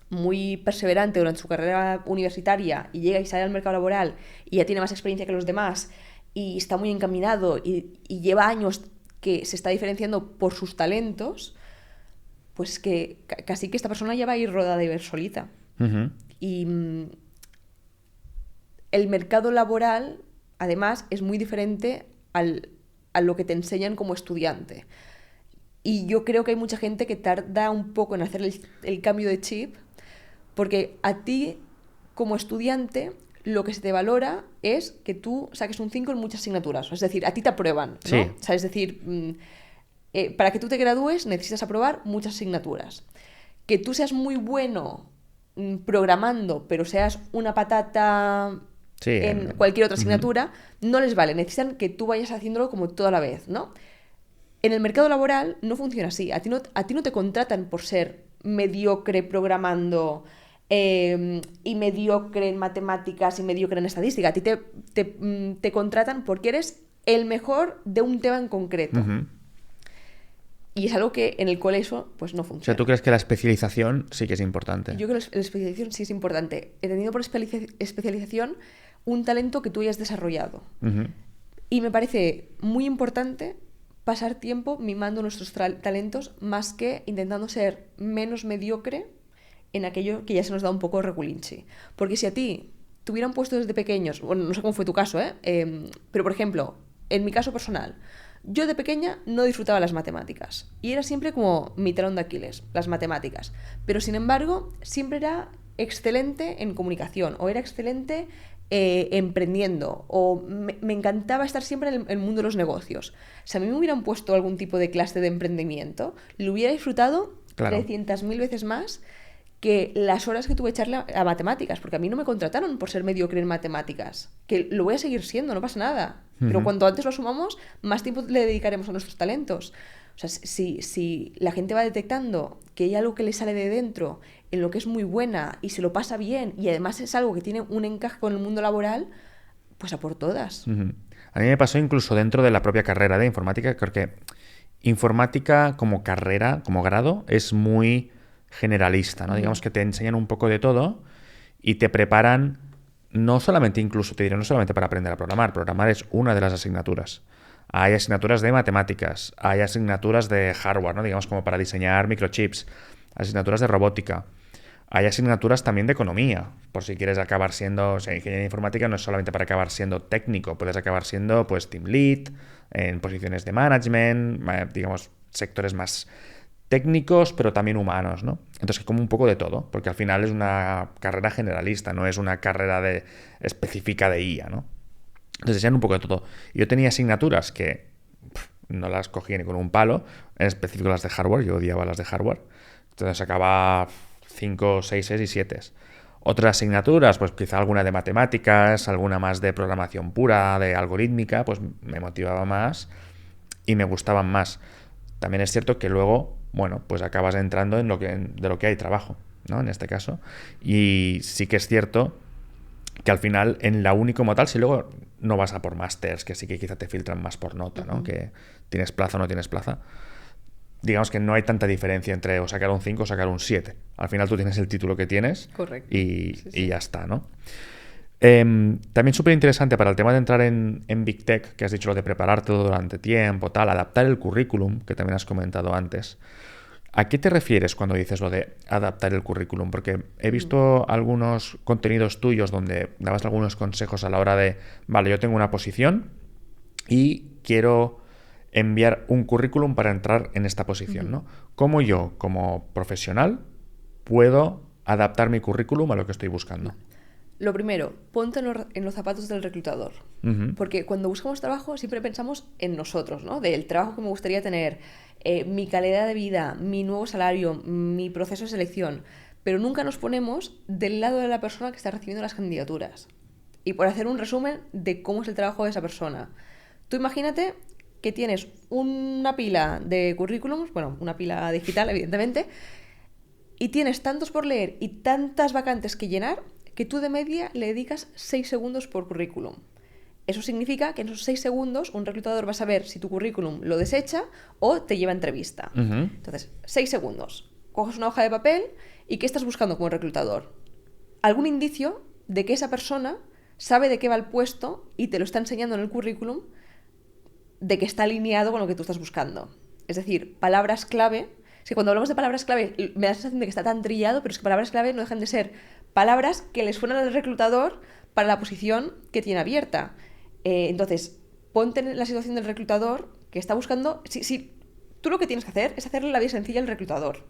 muy perseverante durante su carrera universitaria y llega y sale al mercado laboral y ya tiene más experiencia que los demás y está muy encaminado y lleva años que se está diferenciando por sus talentos, pues que casi que esta persona ya va a ir rodada y ver solita. Y el mercado laboral, además, es muy diferente a lo que te enseñan como estudiante. Y yo creo que hay mucha gente que tarda un poco en hacer el cambio de chip, porque a ti, como estudiante, lo que se te valora es que tú saques un 5 en muchas asignaturas. Es decir, a ti te aprueban, ¿no? Sí. O sea, es decir, para que tú te gradúes necesitas aprobar muchas asignaturas. Que tú seas muy bueno programando, pero seas una patata en cualquier otra asignatura, no les vale. Necesitan que tú vayas haciéndolo como toda la vez, ¿no? En el mercado laboral no funciona así. A ti no te contratan por ser mediocre programando y mediocre en matemáticas y mediocre en estadística. A ti te contratan porque eres el mejor de un tema en concreto. Y es algo que en el colegio pues no funciona. O sea, ¿tú crees que la especialización sí que es importante? Yo creo que la especialización sí es importante. Entendiendo por especialización un talento que tú hayas desarrollado. Y me parece muy importante pasar tiempo mimando nuestros talentos más que intentando ser menos mediocre en aquello que ya se nos da un poco regulinchi. Porque si a ti te hubieran puesto desde pequeños, bueno, no sé cómo fue tu caso, pero por ejemplo, en mi caso personal, yo de pequeña no disfrutaba las matemáticas y era siempre como mi talón de Aquiles, las matemáticas. Pero sin embargo, siempre era excelente en comunicación o era excelente emprendiendo o me encantaba estar siempre en el mundo de los negocios. Si a mí me hubieran puesto algún tipo de clase de emprendimiento, lo hubiera disfrutado 300.000 veces más que las horas que tuve que echarle a matemáticas, porque a mí no me contrataron por ser mediocre en matemáticas, que lo voy a seguir siendo, no pasa nada. Pero cuanto antes lo asumamos, más tiempo le dedicaremos a nuestros talentos. O sea, si la gente va detectando que hay algo que le sale de dentro, en lo que es muy buena y se lo pasa bien, y además es algo que tiene un encaje con el mundo laboral, pues a por todas. A mí me pasó incluso dentro de la propia carrera de informática, creo que informática como carrera, como grado, es muy generalista, ¿no? Digamos que te enseñan un poco de todo y te preparan no solamente, incluso te diré, no solamente para aprender a programar. Programar es una de las asignaturas. Hay asignaturas de matemáticas, hay asignaturas de hardware, ¿no? Digamos como para diseñar microchips, asignaturas de robótica. Hay asignaturas también de economía, por si quieres acabar siendo, o sea, ingeniería informática no es solamente para acabar siendo técnico, puedes acabar siendo pues team lead, en posiciones de management, digamos, sectores más técnicos, pero también humanos, ¿no? Entonces, como un poco de todo, porque al final es una carrera generalista, no es una carrera específica de IA, ¿no? Entonces, ya un poco de todo. Yo tenía asignaturas que no las cogía ni con un palo, en específico las de hardware, yo odiaba las de hardware, entonces sacaba 5, 6 y 7. Otras asignaturas, pues quizá alguna de matemáticas, alguna más de programación pura, de algorítmica, pues me motivaba más y me gustaban más. También es cierto que luego, bueno, pues acabas entrando en de lo que hay trabajo, ¿no? En este caso. Y sí que es cierto que al final en la uni como tal, si luego no vas a por másters, que sí que quizá te filtran más por nota, ¿no? Que tienes plaza o no tienes plaza. Digamos que no hay tanta diferencia entre o sacar un 5 o sacar un 7. Al final tú tienes el título que tienes. Correcto. Y ya está, ¿no? También súper interesante para el tema de entrar en Big Tech, que has dicho lo de preparar todo durante tiempo, tal, adaptar el currículum, que también has comentado antes. ¿A qué te refieres cuando dices lo de adaptar el currículum? Porque he visto algunos contenidos tuyos donde dabas algunos consejos a la hora de, vale, yo tengo una posición y quiero enviar un currículum para entrar en esta posición, ¿no? ¿Cómo yo, como profesional, puedo adaptar mi currículum a lo que estoy buscando? Lo primero, ponte en los zapatos del reclutador. Porque cuando buscamos trabajo siempre pensamos en nosotros, ¿no? Del trabajo que me gustaría tener, mi calidad de vida, mi nuevo salario, mi proceso de selección. Pero nunca nos ponemos del lado de la persona que está recibiendo las candidaturas. Y por hacer un resumen de cómo es el trabajo de esa persona. Tú imagínate que tienes una pila de currículums, bueno, una pila digital, evidentemente, y tienes tantos por leer y tantas vacantes que llenar que tú de media le dedicas 6 segundos por currículum. Eso significa que en esos 6 segundos un reclutador va a saber si tu currículum lo desecha o te lleva a entrevista. Entonces, 6 segundos. Coges una hoja de papel y ¿qué estás buscando como reclutador? Algún indicio de que esa persona sabe de qué va el puesto y te lo está enseñando en el currículum, de que está alineado con lo que tú estás buscando. Es decir, palabras clave. Es que cuando hablamos de palabras clave me da la sensación de que está tan trillado, pero es que palabras clave no dejan de ser palabras que le suenan al reclutador para la posición que tiene abierta. Entonces, ponte en la situación del reclutador que está buscando. Si tú lo que tienes que hacer es hacerle la vida sencilla al reclutador.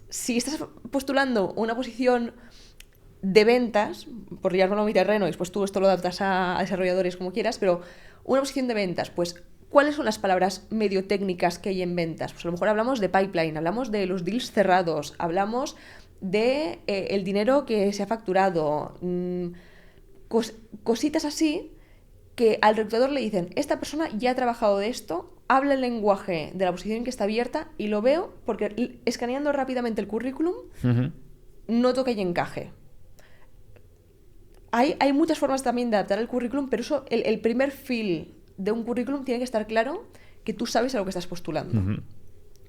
Si estás postulando una posición de ventas, por llevarlo a mi terreno, y después tú esto lo adaptas a desarrolladores como quieras, pero una posición de ventas, pues, ¿cuáles son las palabras medio técnicas que hay en ventas? Pues a lo mejor hablamos de pipeline, hablamos de los deals cerrados, hablamos de el dinero que se ha facturado, cositas así que al reclutador le dicen, esta persona ya ha trabajado de esto, habla el lenguaje de la posición que está abierta y lo veo porque escaneando rápidamente el currículum noto que hay encaje. Hay muchas formas también de adaptar el currículum, pero eso, el primer feel de un currículum tiene que estar claro que tú sabes a lo que estás postulando.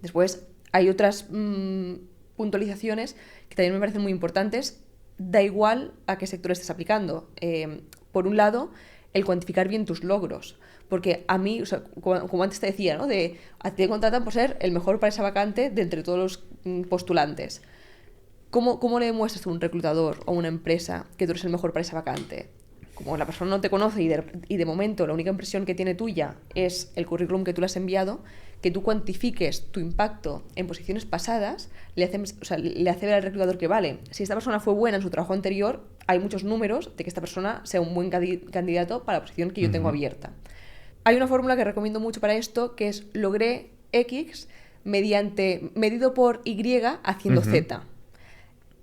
Después hay otras puntualizaciones que también me parecen muy importantes, da igual a qué sector estés aplicando. Por un lado, el cuantificar bien tus logros. Porque a mí, o sea, como antes te decía, ¿no? A ti te contratan por ser el mejor para esa vacante de entre todos los postulantes. ¿Cómo le demuestras a un reclutador o una empresa que tú eres el mejor para esa vacante? Como la persona no te conoce y de momento la única impresión que tiene tuya es el currículum que tú le has enviado, que tú cuantifiques tu impacto en posiciones pasadas, le hace ver al reclutador que vale, si esta persona fue buena en su trabajo anterior, hay muchos números de que esta persona sea un buen candidato para la posición que yo tengo abierta. Hay una fórmula que recomiendo mucho para esto, que es logré X medido por Y haciendo Z.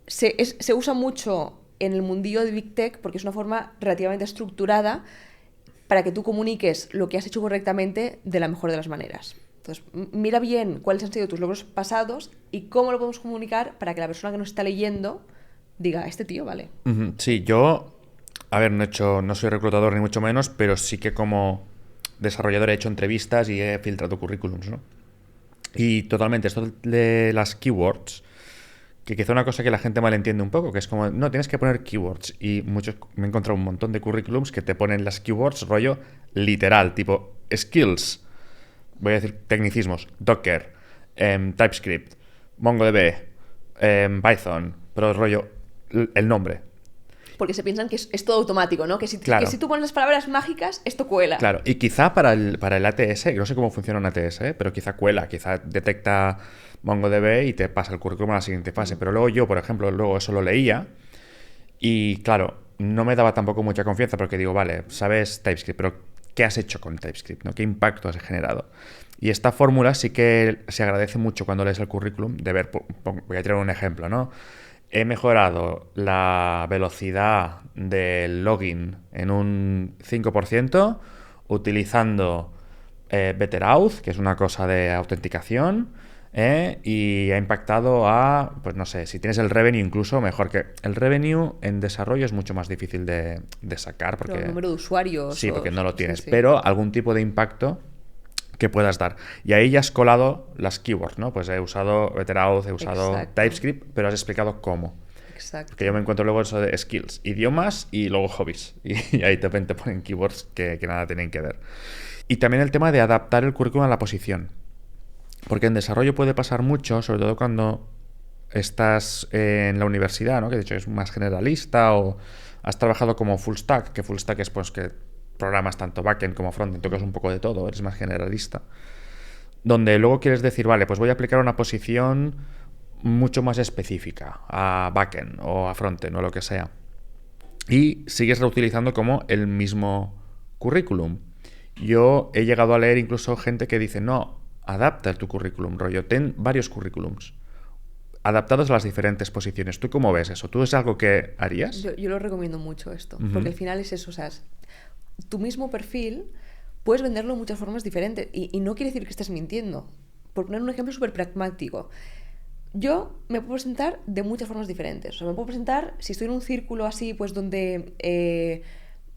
Se usa mucho en el mundillo de Big Tech porque es una forma relativamente estructurada para que tú comuniques lo que has hecho correctamente de la mejor de las maneras. Entonces, mira bien cuáles han sido tus logros pasados y cómo lo podemos comunicar para que la persona que nos está leyendo diga, este tío vale. Sí, yo, a ver, no soy reclutador ni mucho menos, pero sí que como desarrollador he hecho entrevistas y he filtrado currículums, ¿no? Y totalmente, esto de las keywords, que quizá una cosa que la gente malentiende un poco, que es como, no, tienes que poner keywords. Y me he encontrado un montón de currículums que te ponen las keywords rollo literal, tipo skills, voy a decir tecnicismos, Docker, TypeScript, MongoDB, Python, pero rollo el nombre. Porque se piensan que es todo automático, ¿no? Claro. Que si tú pones las palabras mágicas, esto cuela. Claro, y quizá para el ATS, no sé cómo funciona un ATS, pero quizá cuela, quizá detecta MongoDB y te pasa el currículum a la siguiente fase. Pero luego yo, por ejemplo, eso lo leía y, claro, no me daba tampoco mucha confianza porque digo, vale, sabes TypeScript, pero ¿qué has hecho con TypeScript? ¿No? ¿Qué impacto has generado? Y esta fórmula sí que se agradece mucho cuando lees el currículum de ver, voy a traer un ejemplo, ¿no? He mejorado la velocidad del login en un 5% utilizando BetterAuth, que es una cosa de autenticación, y ha impactado a, pues no sé, si tienes el revenue incluso mejor, que el revenue en desarrollo es mucho más difícil de sacar porque... Pero el número de usuarios. Sí, porque no lo tienes, sí. pero algún tipo de impacto que puedas dar. Y ahí ya has colado las keywords, ¿no? Pues he usado BetterAuth, he usado TypeScript, pero has explicado cómo. Exacto. Porque yo me encuentro luego eso de skills, idiomas y luego hobbies. Y ahí te ponen keywords que nada tienen que ver. Y también el tema de adaptar el currículum a la posición. Porque en desarrollo puede pasar mucho, sobre todo cuando estás en la universidad, ¿no? Que de hecho es más generalista, o has trabajado como full stack, que full stack es pues que programas tanto backend como frontend, tocas un poco de todo, eres más generalista. Donde luego quieres decir, vale, pues voy a aplicar una posición mucho más específica a backend o a frontend o lo que sea. Y sigues reutilizando como el mismo currículum. Yo he llegado a leer incluso gente que dice, no, adapta tu currículum, rollo, ten varios currículums adaptados a las diferentes posiciones. ¿Tú cómo ves eso? ¿Tú es algo que harías? Yo lo recomiendo mucho esto, porque al final es eso, o sea, tu mismo perfil puedes venderlo de muchas formas diferentes y no quiere decir que estés mintiendo. Por poner un ejemplo súper pragmático, yo me puedo presentar de muchas formas diferentes. O sea, me puedo presentar, si estoy en un círculo así, pues donde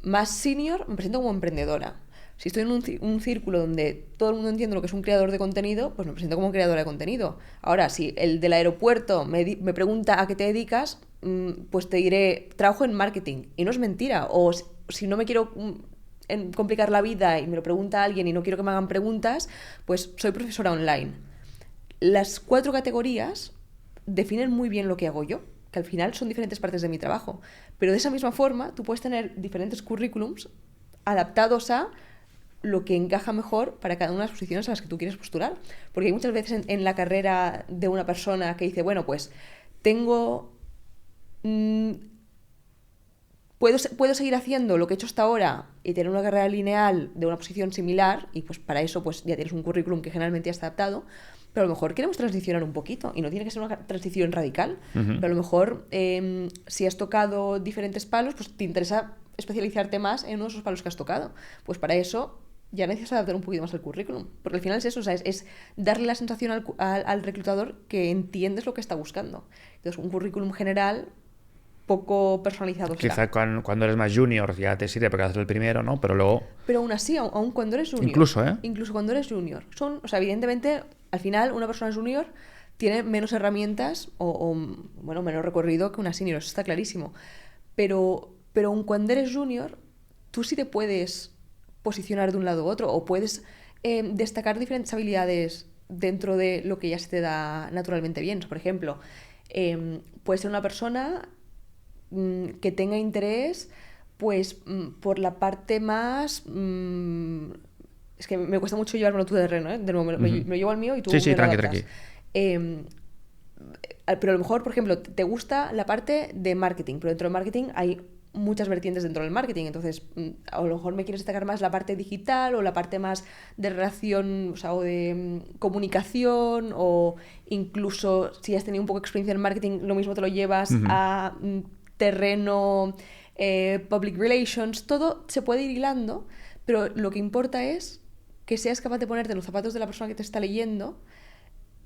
más senior, me presento como emprendedora. Si estoy en un círculo donde todo el mundo entiende lo que es un creador de contenido, pues me presento como creadora de contenido. Ahora, si el del aeropuerto me pregunta a qué te dedicas, pues te diré, trabajo en marketing. Y no es mentira. O si no me quiero complicar la vida y me lo pregunta alguien y no quiero que me hagan preguntas, pues soy profesora online. Las 4 categorías definen muy bien lo que hago yo, que al final son diferentes partes de mi trabajo. Pero de esa misma forma, tú puedes tener diferentes currículums adaptados a lo que encaja mejor para cada una de las posiciones a las que tú quieres postular. Porque hay muchas veces en la carrera de una persona que dice, bueno, pues tengo puedo seguir haciendo lo que he hecho hasta ahora y tener una carrera lineal de una posición similar, y pues para eso pues ya tienes un currículum que generalmente ya está adaptado, pero a lo mejor queremos transicionar un poquito y no tiene que ser una transición radical, pero a lo mejor si has tocado diferentes palos, pues te interesa especializarte más en uno de esos palos que has tocado. Pues para eso ya necesitas adaptar un poquito más el currículum, porque al final es eso, o sea, es darle la sensación al reclutador que entiendes lo que está buscando. Entonces un currículum general poco personalizado será. Quizá cuando eres más junior ya te sirve porque haces el primero, ¿no? Pero luego... Pero aún así, aún cuando eres junior. Incluso cuando eres junior. O sea, evidentemente, al final, una persona junior tiene menos herramientas bueno, menos recorrido que una senior, eso está clarísimo. Pero aún cuando eres junior, tú sí te puedes posicionar de un lado u otro, o puedes destacar diferentes habilidades dentro de lo que ya se te da naturalmente bien. O sea, por ejemplo, puedes ser una persona que tenga interés pues por la parte más es que me cuesta mucho llevármelo tú de terreno, ¿eh? De nuevo, me lo llevo al mío y tú sí, me lo tranqui. Pero a lo mejor, por ejemplo, te gusta la parte de marketing, pero dentro de marketing hay muchas vertientes dentro del marketing, entonces a lo mejor me quieres destacar más la parte digital o la parte más de relación, o sea, o de comunicación, o incluso si has tenido un poco de experiencia en marketing, lo mismo te lo llevas a terreno public relations, todo se puede ir hilando, pero lo que importa es que seas capaz de ponerte en los zapatos de la persona que te está leyendo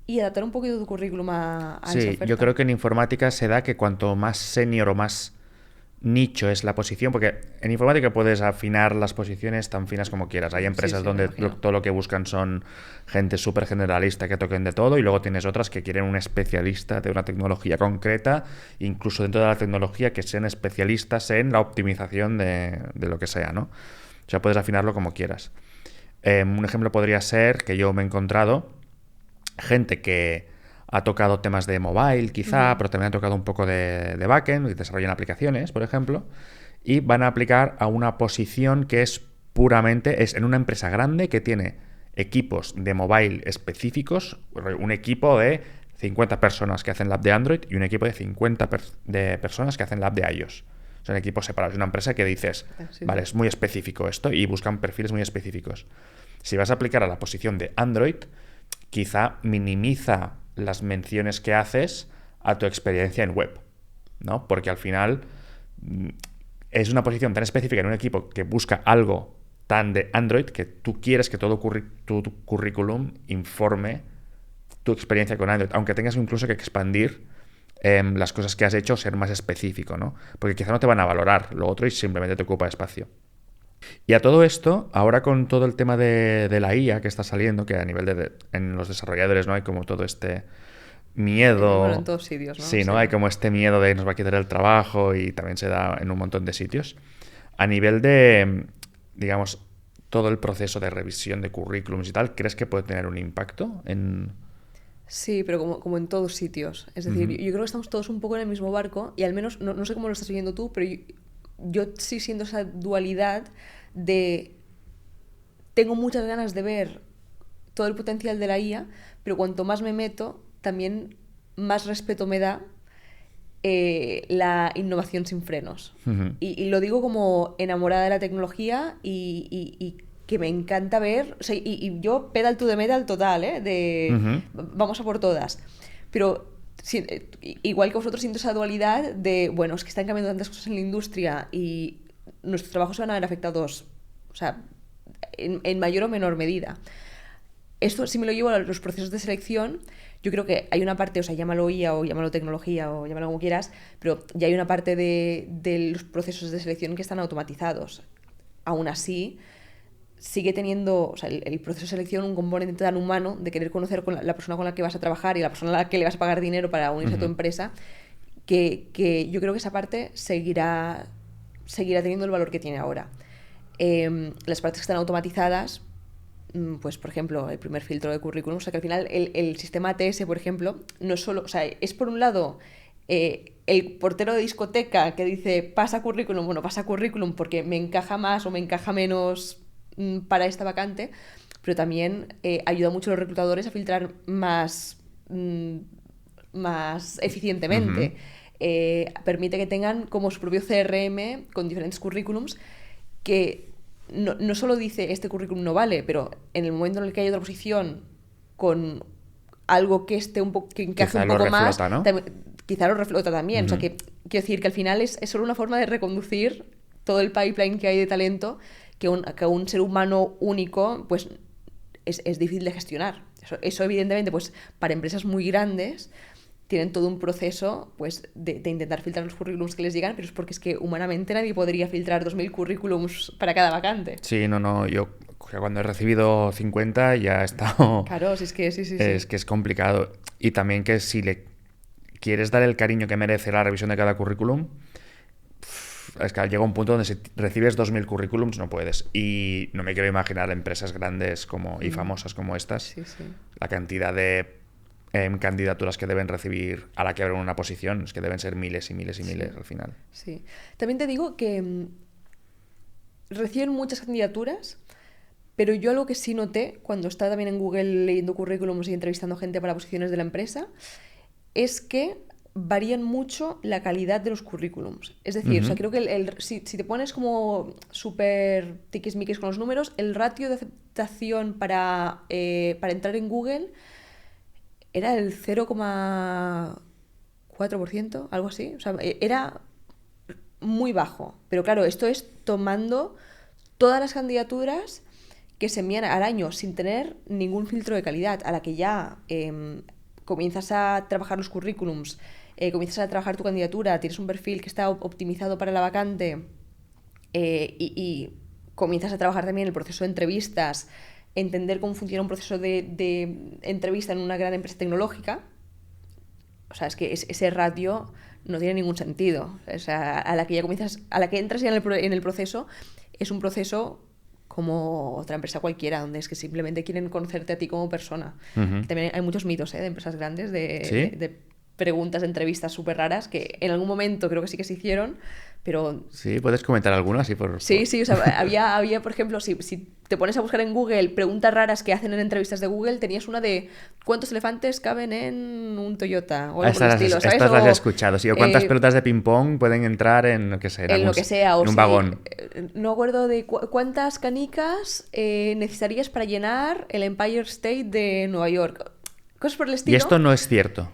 y adaptar un poquito tu currículum a esa oferta. Yo creo que en informática se da que cuanto más senior o más nicho es la posición, porque en informática puedes afinar las posiciones tan finas como quieras. Hay empresas donde todo lo que buscan son gente súper generalista que toquen de todo, y luego tienes otras que quieren un especialista de una tecnología concreta, incluso dentro de la tecnología que sean especialistas en la optimización de lo que sea, ¿no? O sea, puedes afinarlo como quieras. Un ejemplo podría ser que yo me he encontrado gente que ha tocado temas de mobile, quizá, pero también ha tocado un poco de backend, y desarrollan aplicaciones, por ejemplo, y van a aplicar a una posición que es en una empresa grande que tiene equipos de mobile específicos, un equipo de 50 personas que hacen la app de Android y un equipo de 50 de personas que hacen la app de iOS. Son equipos separados. Es una empresa que dices, vale, es muy específico esto, y buscan perfiles muy específicos. Si vas a aplicar a la posición de Android, quizá minimiza las menciones que haces a tu experiencia en web, ¿no? Porque al final es una posición tan específica en un equipo que busca algo tan de Android que tú quieres que todo tu currículum informe tu experiencia con Android, aunque tengas incluso que expandir las cosas que has hecho, ser más específico, ¿no? Porque quizá no te van a valorar lo otro y simplemente te ocupa espacio. Y a todo esto, ahora con todo el tema de la IA que está saliendo, que a nivel en los desarrolladores, ¿no? Hay como todo este miedo. Bueno, en todos sitios, ¿no? Sí, ¿no? Hay como este miedo de nos va a quitar el trabajo, y también se da en un montón de sitios. A nivel de, digamos, todo el proceso de revisión de currículums y tal, ¿crees que puede tener un impacto en...? Sí, pero como en todos sitios. Es decir, yo creo que estamos todos un poco en el mismo barco, y al menos, no sé cómo lo estás viendo tú, pero yo sí siento esa dualidad de tengo muchas ganas de ver todo el potencial de la IA, pero cuanto más me meto, también más respeto me da la innovación sin frenos. Y lo digo como enamorada de la tecnología y que me encanta ver, o sea, y yo pedal to the metal total, vamos a por todas. Pero igual que vosotros, siento esa dualidad de, bueno, es que están cambiando tantas cosas en la industria y nuestros trabajos se van a ver afectados, o sea, en mayor o menor medida. Esto, si me lo llevo a los procesos de selección, yo creo que hay una parte, o sea, llámalo IA o llámalo tecnología o llámalo como quieras, pero ya hay una parte de los procesos de selección que están automatizados. Aún así, sigue teniendo, o sea, el proceso de selección un componente tan humano de querer conocer con la persona con la que vas a trabajar y la persona a la que le vas a pagar dinero para unirse a tu empresa, que yo creo que esa parte seguirá teniendo el valor que tiene ahora. Las partes que están automatizadas, pues por ejemplo, el primer filtro de currículum, o sea que al final el sistema ATS, por ejemplo, no es solo, o sea, es por un lado el portero de discoteca que dice pasa currículum porque me encaja más o me encaja menos para esta vacante, pero también ayuda mucho a los reclutadores a filtrar más eficientemente. permite que tengan como su propio CRM con diferentes currículums que no solo dice este currículum no vale, pero en el momento en el que hay otra posición con algo que esté que encaje un poco más, ¿no? Quizá lo reflota también. O sea, que quiero decir que al final es solo una forma de reconducir todo el pipeline que hay de talento que un ser humano único pues es difícil de gestionar. Eso evidentemente, pues para empresas muy grandes tienen todo un proceso pues de intentar filtrar los currículums que les llegan, pero es porque es que humanamente nadie podría filtrar 2000 currículums para cada vacante. Sí, no, yo cuando he recibido 50 ya he estado... Claro, sí. Es que es complicado. Y también que si le quieres dar el cariño que merece la revisión de cada currículum, es que llega un punto donde si recibes 2000 currículums no puedes. Y no me quiero imaginar empresas grandes y famosas como estas, la cantidad de candidaturas que deben recibir a la que abren una posición, es que deben ser miles y miles y miles al final. Sí. También te digo que reciben muchas candidaturas, pero yo algo que sí noté cuando estaba también en Google leyendo currículums y entrevistando gente para posiciones de la empresa es que varían mucho la calidad de los currículums. Es decir, o sea, creo que si te pones como súper tiquismiquis con los números, el ratio de aceptación para entrar en Google era el 0,4%, algo así. O sea, era muy bajo. Pero claro, esto es tomando todas las candidaturas que se envían al año sin tener ningún filtro de calidad. A la que ya comienzas a trabajar los currículums, comienzas a trabajar tu candidatura, tienes un perfil que está optimizado para la vacante y comienzas a trabajar también el proceso de entrevistas, entender cómo funciona un proceso de entrevista en una gran empresa tecnológica. O sea, es que ese ratio no tiene ningún sentido. O sea, a la que entras ya en el proceso, es un proceso como otra empresa cualquiera, donde es que simplemente quieren conocerte a ti como persona. También hay muchos mitos de empresas grandes de preguntas, de entrevistas súper raras que en algún momento creo que sí que se hicieron, pero... Sí, ¿puedes comentar alguna? Así Sí, o sea, había por ejemplo, si te pones a buscar en Google preguntas raras que hacen en entrevistas de Google, tenías una de ¿cuántos elefantes caben en un Toyota? O algo por el estilo, ¿sabes? Estas las he escuchado, sí. O ¿cuántas pelotas de ping-pong pueden entrar en lo que sea? En un vagón. No acuerdo de cuántas canicas necesitarías para llenar el Empire State de Nueva York. Cosas por el estilo. Y esto no es cierto.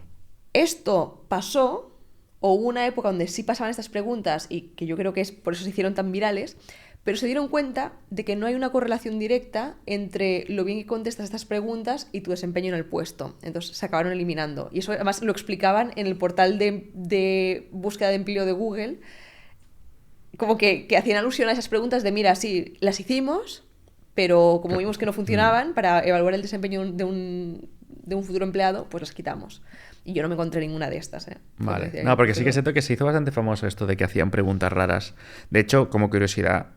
Esto pasó, o hubo una época donde sí pasaban estas preguntas y que yo creo que es por eso se hicieron tan virales, pero se dieron cuenta de que no hay una correlación directa entre lo bien que contestas estas preguntas y tu desempeño en el puesto. Entonces se acabaron eliminando. Y eso además lo explicaban en el portal de búsqueda de empleo de Google, como que hacían alusión a esas preguntas de mira, sí, las hicimos, pero como vimos que no funcionaban, para evaluar el desempeño de un futuro empleado, pues las quitamos. Y yo no me encontré ninguna de estas. Vale. No, porque sí que siento que se hizo bastante famoso esto de que hacían preguntas raras. De hecho, como curiosidad,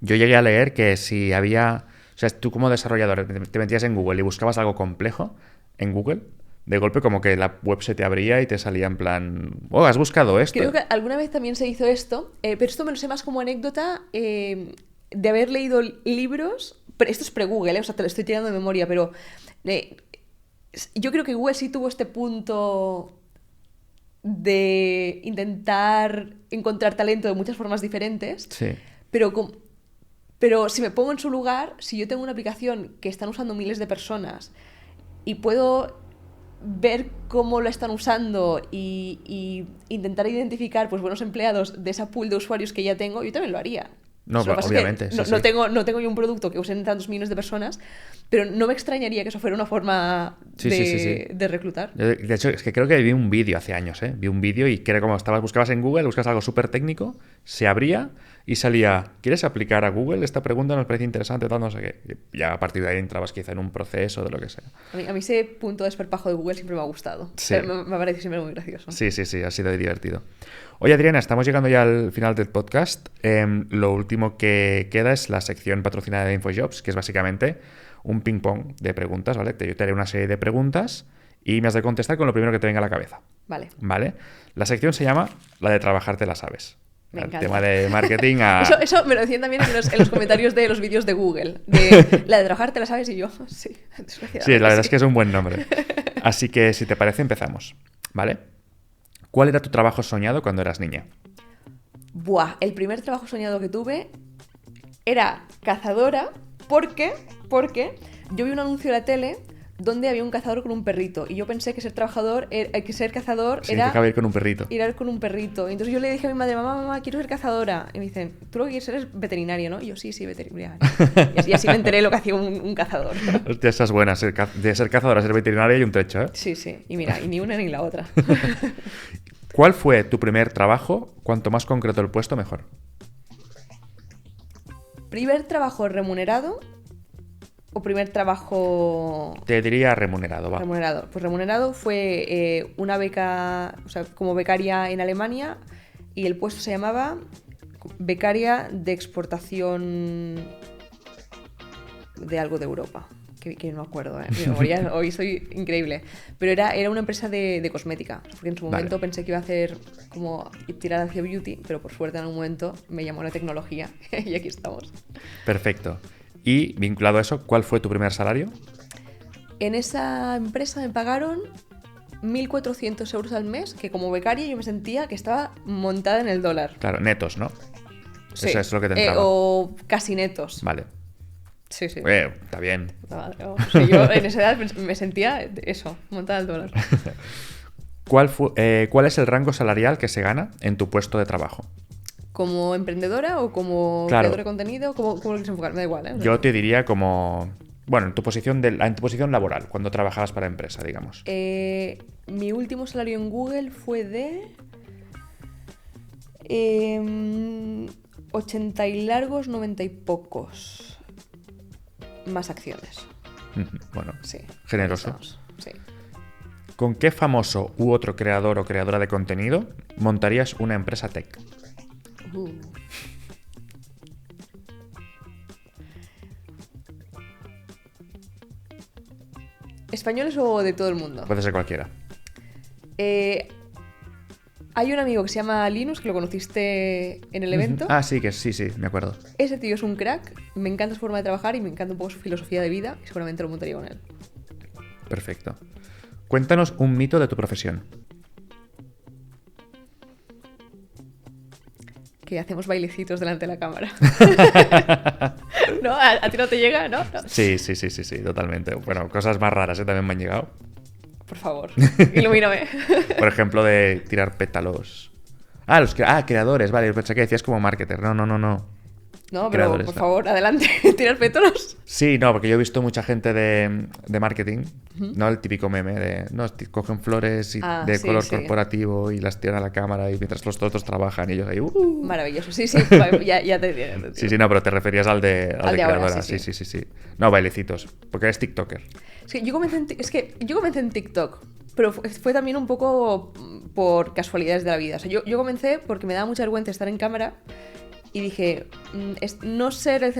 yo llegué a leer que si había... O sea, tú como desarrollador te metías en Google y buscabas algo complejo en Google, de golpe como que la web se te abría y te salía en plan... Oh, ¿has buscado esto? Creo que alguna vez también se hizo esto, pero esto me lo sé más como anécdota de haber leído libros... Pero esto es pre-Google, o sea, te lo estoy tirando de memoria, pero... yo creo que Google sí tuvo este punto de intentar encontrar talento de muchas formas diferentes, sí. Pero si me pongo en su lugar, si yo tengo una aplicación que están usando miles de personas y puedo ver cómo lo están usando y intentar identificar pues buenos empleados de esa pool de usuarios que ya tengo, yo también lo haría. No, obviamente. No tengo yo un producto que usen tantos millones de personas, pero no me extrañaría que eso fuera una forma de reclutar. De hecho, es que creo que vi un vídeo hace años, ¿eh? Vi un vídeo y que era como buscabas en Google, buscabas algo súper técnico, se abría y salía, ¿quieres aplicar a Google? Esta pregunta nos parece interesante, tal, no sé qué. Y ya a partir de ahí entrabas quizá en un proceso de lo que sea. A mí ese punto de desparpajo de Google siempre me ha gustado. Sí. Me parece siempre muy gracioso. Sí, ha sido divertido. Oye, Adriana, estamos llegando ya al final del podcast. Lo último que queda es la sección patrocinada de InfoJobs, que es básicamente un ping-pong de preguntas, ¿vale? Yo te haré una serie de preguntas y me has de contestar con lo primero que te venga a la cabeza. Vale. La sección se llama la de trabajar te la sabes. Me encanta. El tema de marketing a... Eso me lo decían también en los comentarios de los vídeos de Google. De la de trabajar te la sabes y yo, sí. Sí, la verdad es que es un buen nombre. Así que, si te parece, empezamos. ¿Vale? ¿Cuál era tu trabajo soñado cuando eras niña? Buah, el primer trabajo soñado que tuve era cazadora porque yo vi un anuncio de la tele donde había un cazador con un perrito y yo pensé que ser cazador Significa era ir con un perrito. ir con un perrito. Y entonces yo le dije a mi madre, mamá, quiero ser cazadora. Y me dicen, tú lo que quieres ser es veterinaria, ¿no? Y yo, sí, veterinaria. Y así me enteré lo que hacía un cazador. Hostia, esa es buena, de ser cazadora a ser veterinaria hay un trecho, ¿eh? Sí. Y mira, y ni una ni la otra. ¿Cuál fue tu primer trabajo? Cuanto más concreto el puesto, mejor. ¿Primer trabajo remunerado o primer trabajo...? Te diría remunerado, va. Remunerado. Pues remunerado fue una beca, o sea, como becaria en Alemania, y el puesto se llamaba becaria de exportación de algo de Europa. Que no me acuerdo, ¿eh? Mi memoria hoy soy increíble. Pero era una empresa de cosmética. Porque en su momento pensé que iba a hacer como tirar hacia beauty, pero por suerte en algún momento me llamó la tecnología y aquí estamos. Perfecto. Y vinculado a eso, ¿cuál fue tu primer salario? En esa empresa me pagaron 1.400 euros al mes, que como becaria yo me sentía que estaba montada en el dólar. Claro, netos, ¿no? Sí. Eso es lo que te entraba. O casi netos. Vale. Sí. Está bien. Yo en esa edad me sentía eso, montada al dólar. ¿Cuál es el rango salarial que se gana en tu puesto de trabajo? ¿Como emprendedora o como creadora de contenido? ¿Cómo lo quieres enfocar? Me da igual, ¿eh? Yo te diría como... Bueno, en tu posición laboral, cuando trabajabas para empresa, digamos. Mi último salario en Google fue de 80 y largos, 90 y pocos. Más acciones. Bueno, sí, generoso. Sí. ¿Con qué famoso u otro creador o creadora de contenido montarías una empresa tech? ¿Españoles o de todo el mundo? Puede ser cualquiera. Hay un amigo que se llama Linus, que lo conociste en el evento. Ah, sí, me acuerdo. Ese tío es un crack, me encanta su forma de trabajar y me encanta un poco su filosofía de vida y seguramente lo montaría con él. Perfecto. Cuéntanos un mito de tu profesión. Que hacemos bailecitos delante de la cámara. ¿No? ¿A ti no te llega? ¿No? Sí, totalmente. Bueno, cosas más raras también me han llegado. Por favor, ilumíname. Por ejemplo, de tirar pétalos. Creadores, vale. Pensé que decías como marketer. No. No, pero por favor, adelante. ¿Tirar pétalos? Sí, no, porque yo he visto mucha gente de marketing, no el típico meme de... No, cogen flores de color corporativo y las tiran a la cámara y mientras los otros trabajan y ellos ahí... Maravilloso, sí, ya te entiendo. Sí, no, pero te referías al de creadora. Ahora, sí. No, bailecitos, porque eres tiktoker. Sí, yo comencé en TikTok, pero fue también un poco por casualidades de la vida. O sea, yo comencé porque me daba mucha vergüenza estar en cámara y dije, no saber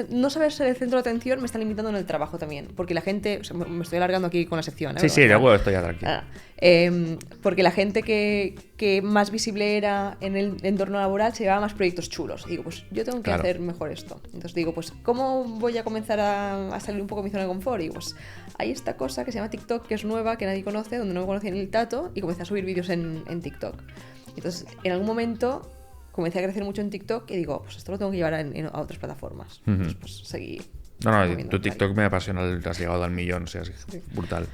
ser el centro de atención me está limitando en el trabajo también. Porque la gente, o sea, me estoy alargando aquí con la sección, ¿eh? Sí, luego estoy ya tranquilo. Porque la gente que más visible era en el entorno laboral se llevaba más proyectos chulos. Y digo, pues yo tengo que hacer mejor esto. Entonces digo, pues ¿cómo voy a comenzar a salir un poco de mi zona de confort? Y digo, pues hay esta cosa que se llama TikTok, que es nueva, que nadie conoce, donde no me conocía ni el tato, y comencé a subir vídeos en TikTok. Entonces, en algún momento comencé a crecer mucho en TikTok y digo, pues esto lo tengo que llevar a otras plataformas. Entonces, pues seguí. Tu TikTok me apasiona, has llegado al 1.000.000, o sea, es brutal.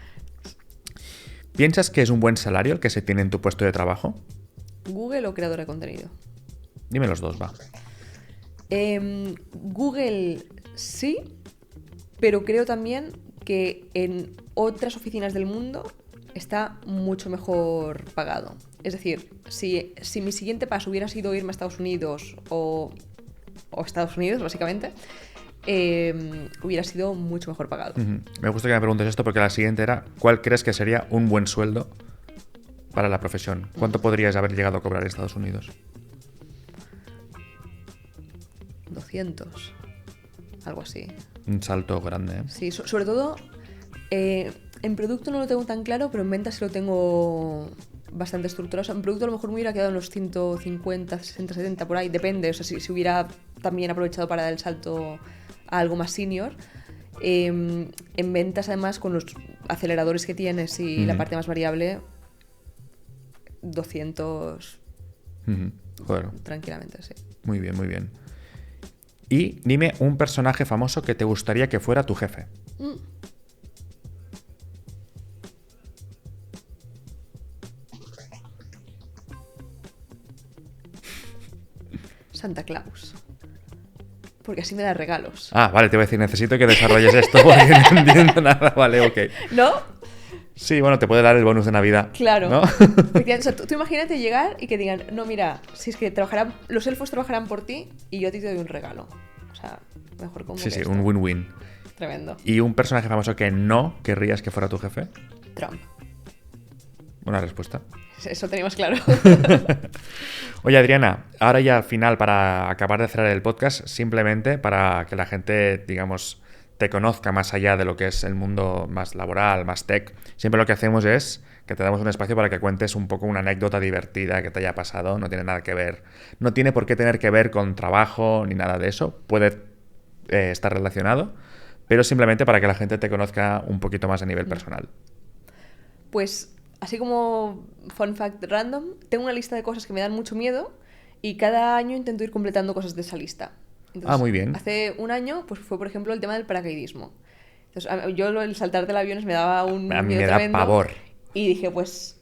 ¿Piensas que es un buen salario el que se tiene en tu puesto de trabajo? ¿Google o creadora de contenido? Dime los dos, va. Google sí, pero creo también que en otras oficinas del mundo está mucho mejor pagado. Es decir, si mi siguiente paso hubiera sido irme a Estados Unidos o Estados Unidos, básicamente, hubiera sido mucho mejor pagado. Me gusta que me preguntes esto porque la siguiente era, ¿cuál crees que sería un buen sueldo para la profesión? ¿Cuánto podrías haber llegado a cobrar en Estados Unidos? 200, algo así. Un salto grande, ¿eh? Sí, sobre todo en producto no lo tengo tan claro, pero en ventas sí lo tengo bastante estructurado. O sea, en producto a lo mejor me hubiera quedado en los 150, 60, 70, por ahí, depende. O sea, si hubiera también aprovechado para dar el salto a algo más senior. En ventas, además, con los aceleradores que tienes y la parte más variable, 200 Joder. tranquilamente, sí. Muy bien, muy bien. Y dime un personaje famoso que te gustaría que fuera tu jefe. Santa Claus. Porque así me da regalos. Ah, vale, te voy a decir, necesito que desarrolles esto porque no entiendo nada. Vale, ok. ¿No? Sí, bueno, te puede dar el bonus de Navidad. Claro. ¿No? O sea, tú imagínate llegar y que digan, no, mira, si es que los elfos trabajarán por ti y yo a ti te doy un regalo. O sea, mejor como Sí, que sí, esto. un win-win. Tremendo. ¿Y un personaje famoso que no querrías que fuera tu jefe? Trump. Buena respuesta. Eso teníamos claro. Oye, Adriana, ahora ya al final, para acabar de cerrar el podcast, simplemente para que la gente, digamos, te conozca más allá de lo que es el mundo más laboral, más tech, siempre lo que hacemos es que te damos un espacio para que cuentes un poco una anécdota divertida que te haya pasado. No tiene nada que ver, no tiene por qué tener que ver con trabajo ni nada de eso. Puede estar relacionado, pero simplemente para que la gente te conozca un poquito más a nivel personal. Pues, así como fun fact random, tengo una lista de cosas que me dan mucho miedo y cada año intento ir completando cosas de esa lista. Entonces, muy bien. Hace un año pues fue, por ejemplo, el tema del paracaidismo. Entonces, el saltar del avión me daba un A mí miedo me da tremendo. pavor. Y dije, pues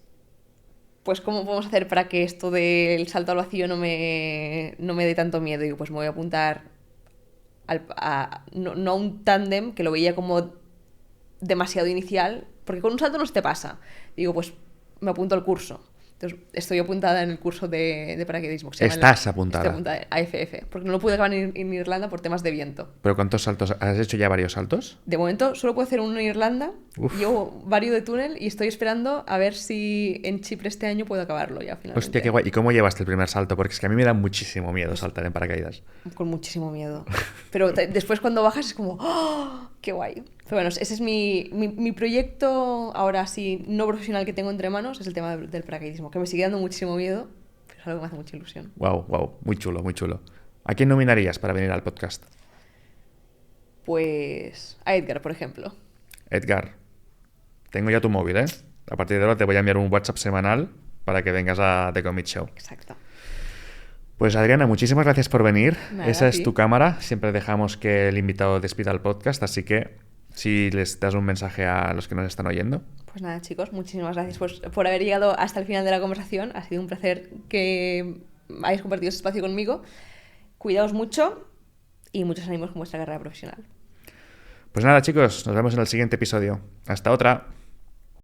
¿cómo podemos hacer para que esto del salto al vacío no me dé tanto miedo? Y digo, pues me voy a apuntar no a un tándem, que lo veía como demasiado inicial, porque con un salto no se te pasa. Digo, pues me apunto al curso. Entonces, estoy apuntada en el curso de paracaidismo. Estás apuntada. Estoy apuntada a AFF, porque no lo pude acabar en Irlanda por temas de viento. ¿Pero cuántos saltos? ¿Has hecho ya varios saltos? De momento solo puedo hacer uno en Irlanda. Uf. Llevo varios de túnel y estoy esperando a ver si en Chipre este año puedo acabarlo ya finalmente. Hostia, qué guay. ¿Y cómo llevaste el primer salto? Porque es que a mí me da muchísimo miedo saltar en paracaídas. Con muchísimo miedo. Pero después cuando bajas es como, ¡oh! ¡Qué guay! Pero bueno, ese es mi proyecto ahora sí no profesional que tengo entre manos, es el tema del paracaidismo, que me sigue dando muchísimo miedo, pero es algo que me hace mucha ilusión. Wow, wow. Muy chulo, muy chulo. ¿A quién nominarías para venir al podcast? Pues a Edgar, por ejemplo. Edgar, tengo ya tu móvil, ¿eh? A partir de ahora te voy a enviar un WhatsApp semanal para que vengas a The Comic Show. Exacto. Pues Adriana, muchísimas gracias por venir. Nada, Esa a es ti. tu cámara. Siempre dejamos que el invitado despida el podcast, así que si les das un mensaje a los que nos están oyendo. Pues nada, chicos, muchísimas gracias por haber llegado hasta el final de la conversación. Ha sido un placer que hayáis compartido este espacio conmigo. Cuidaos mucho y muchos ánimos con vuestra carrera profesional. Pues nada, chicos, nos vemos en el siguiente episodio. Hasta otra.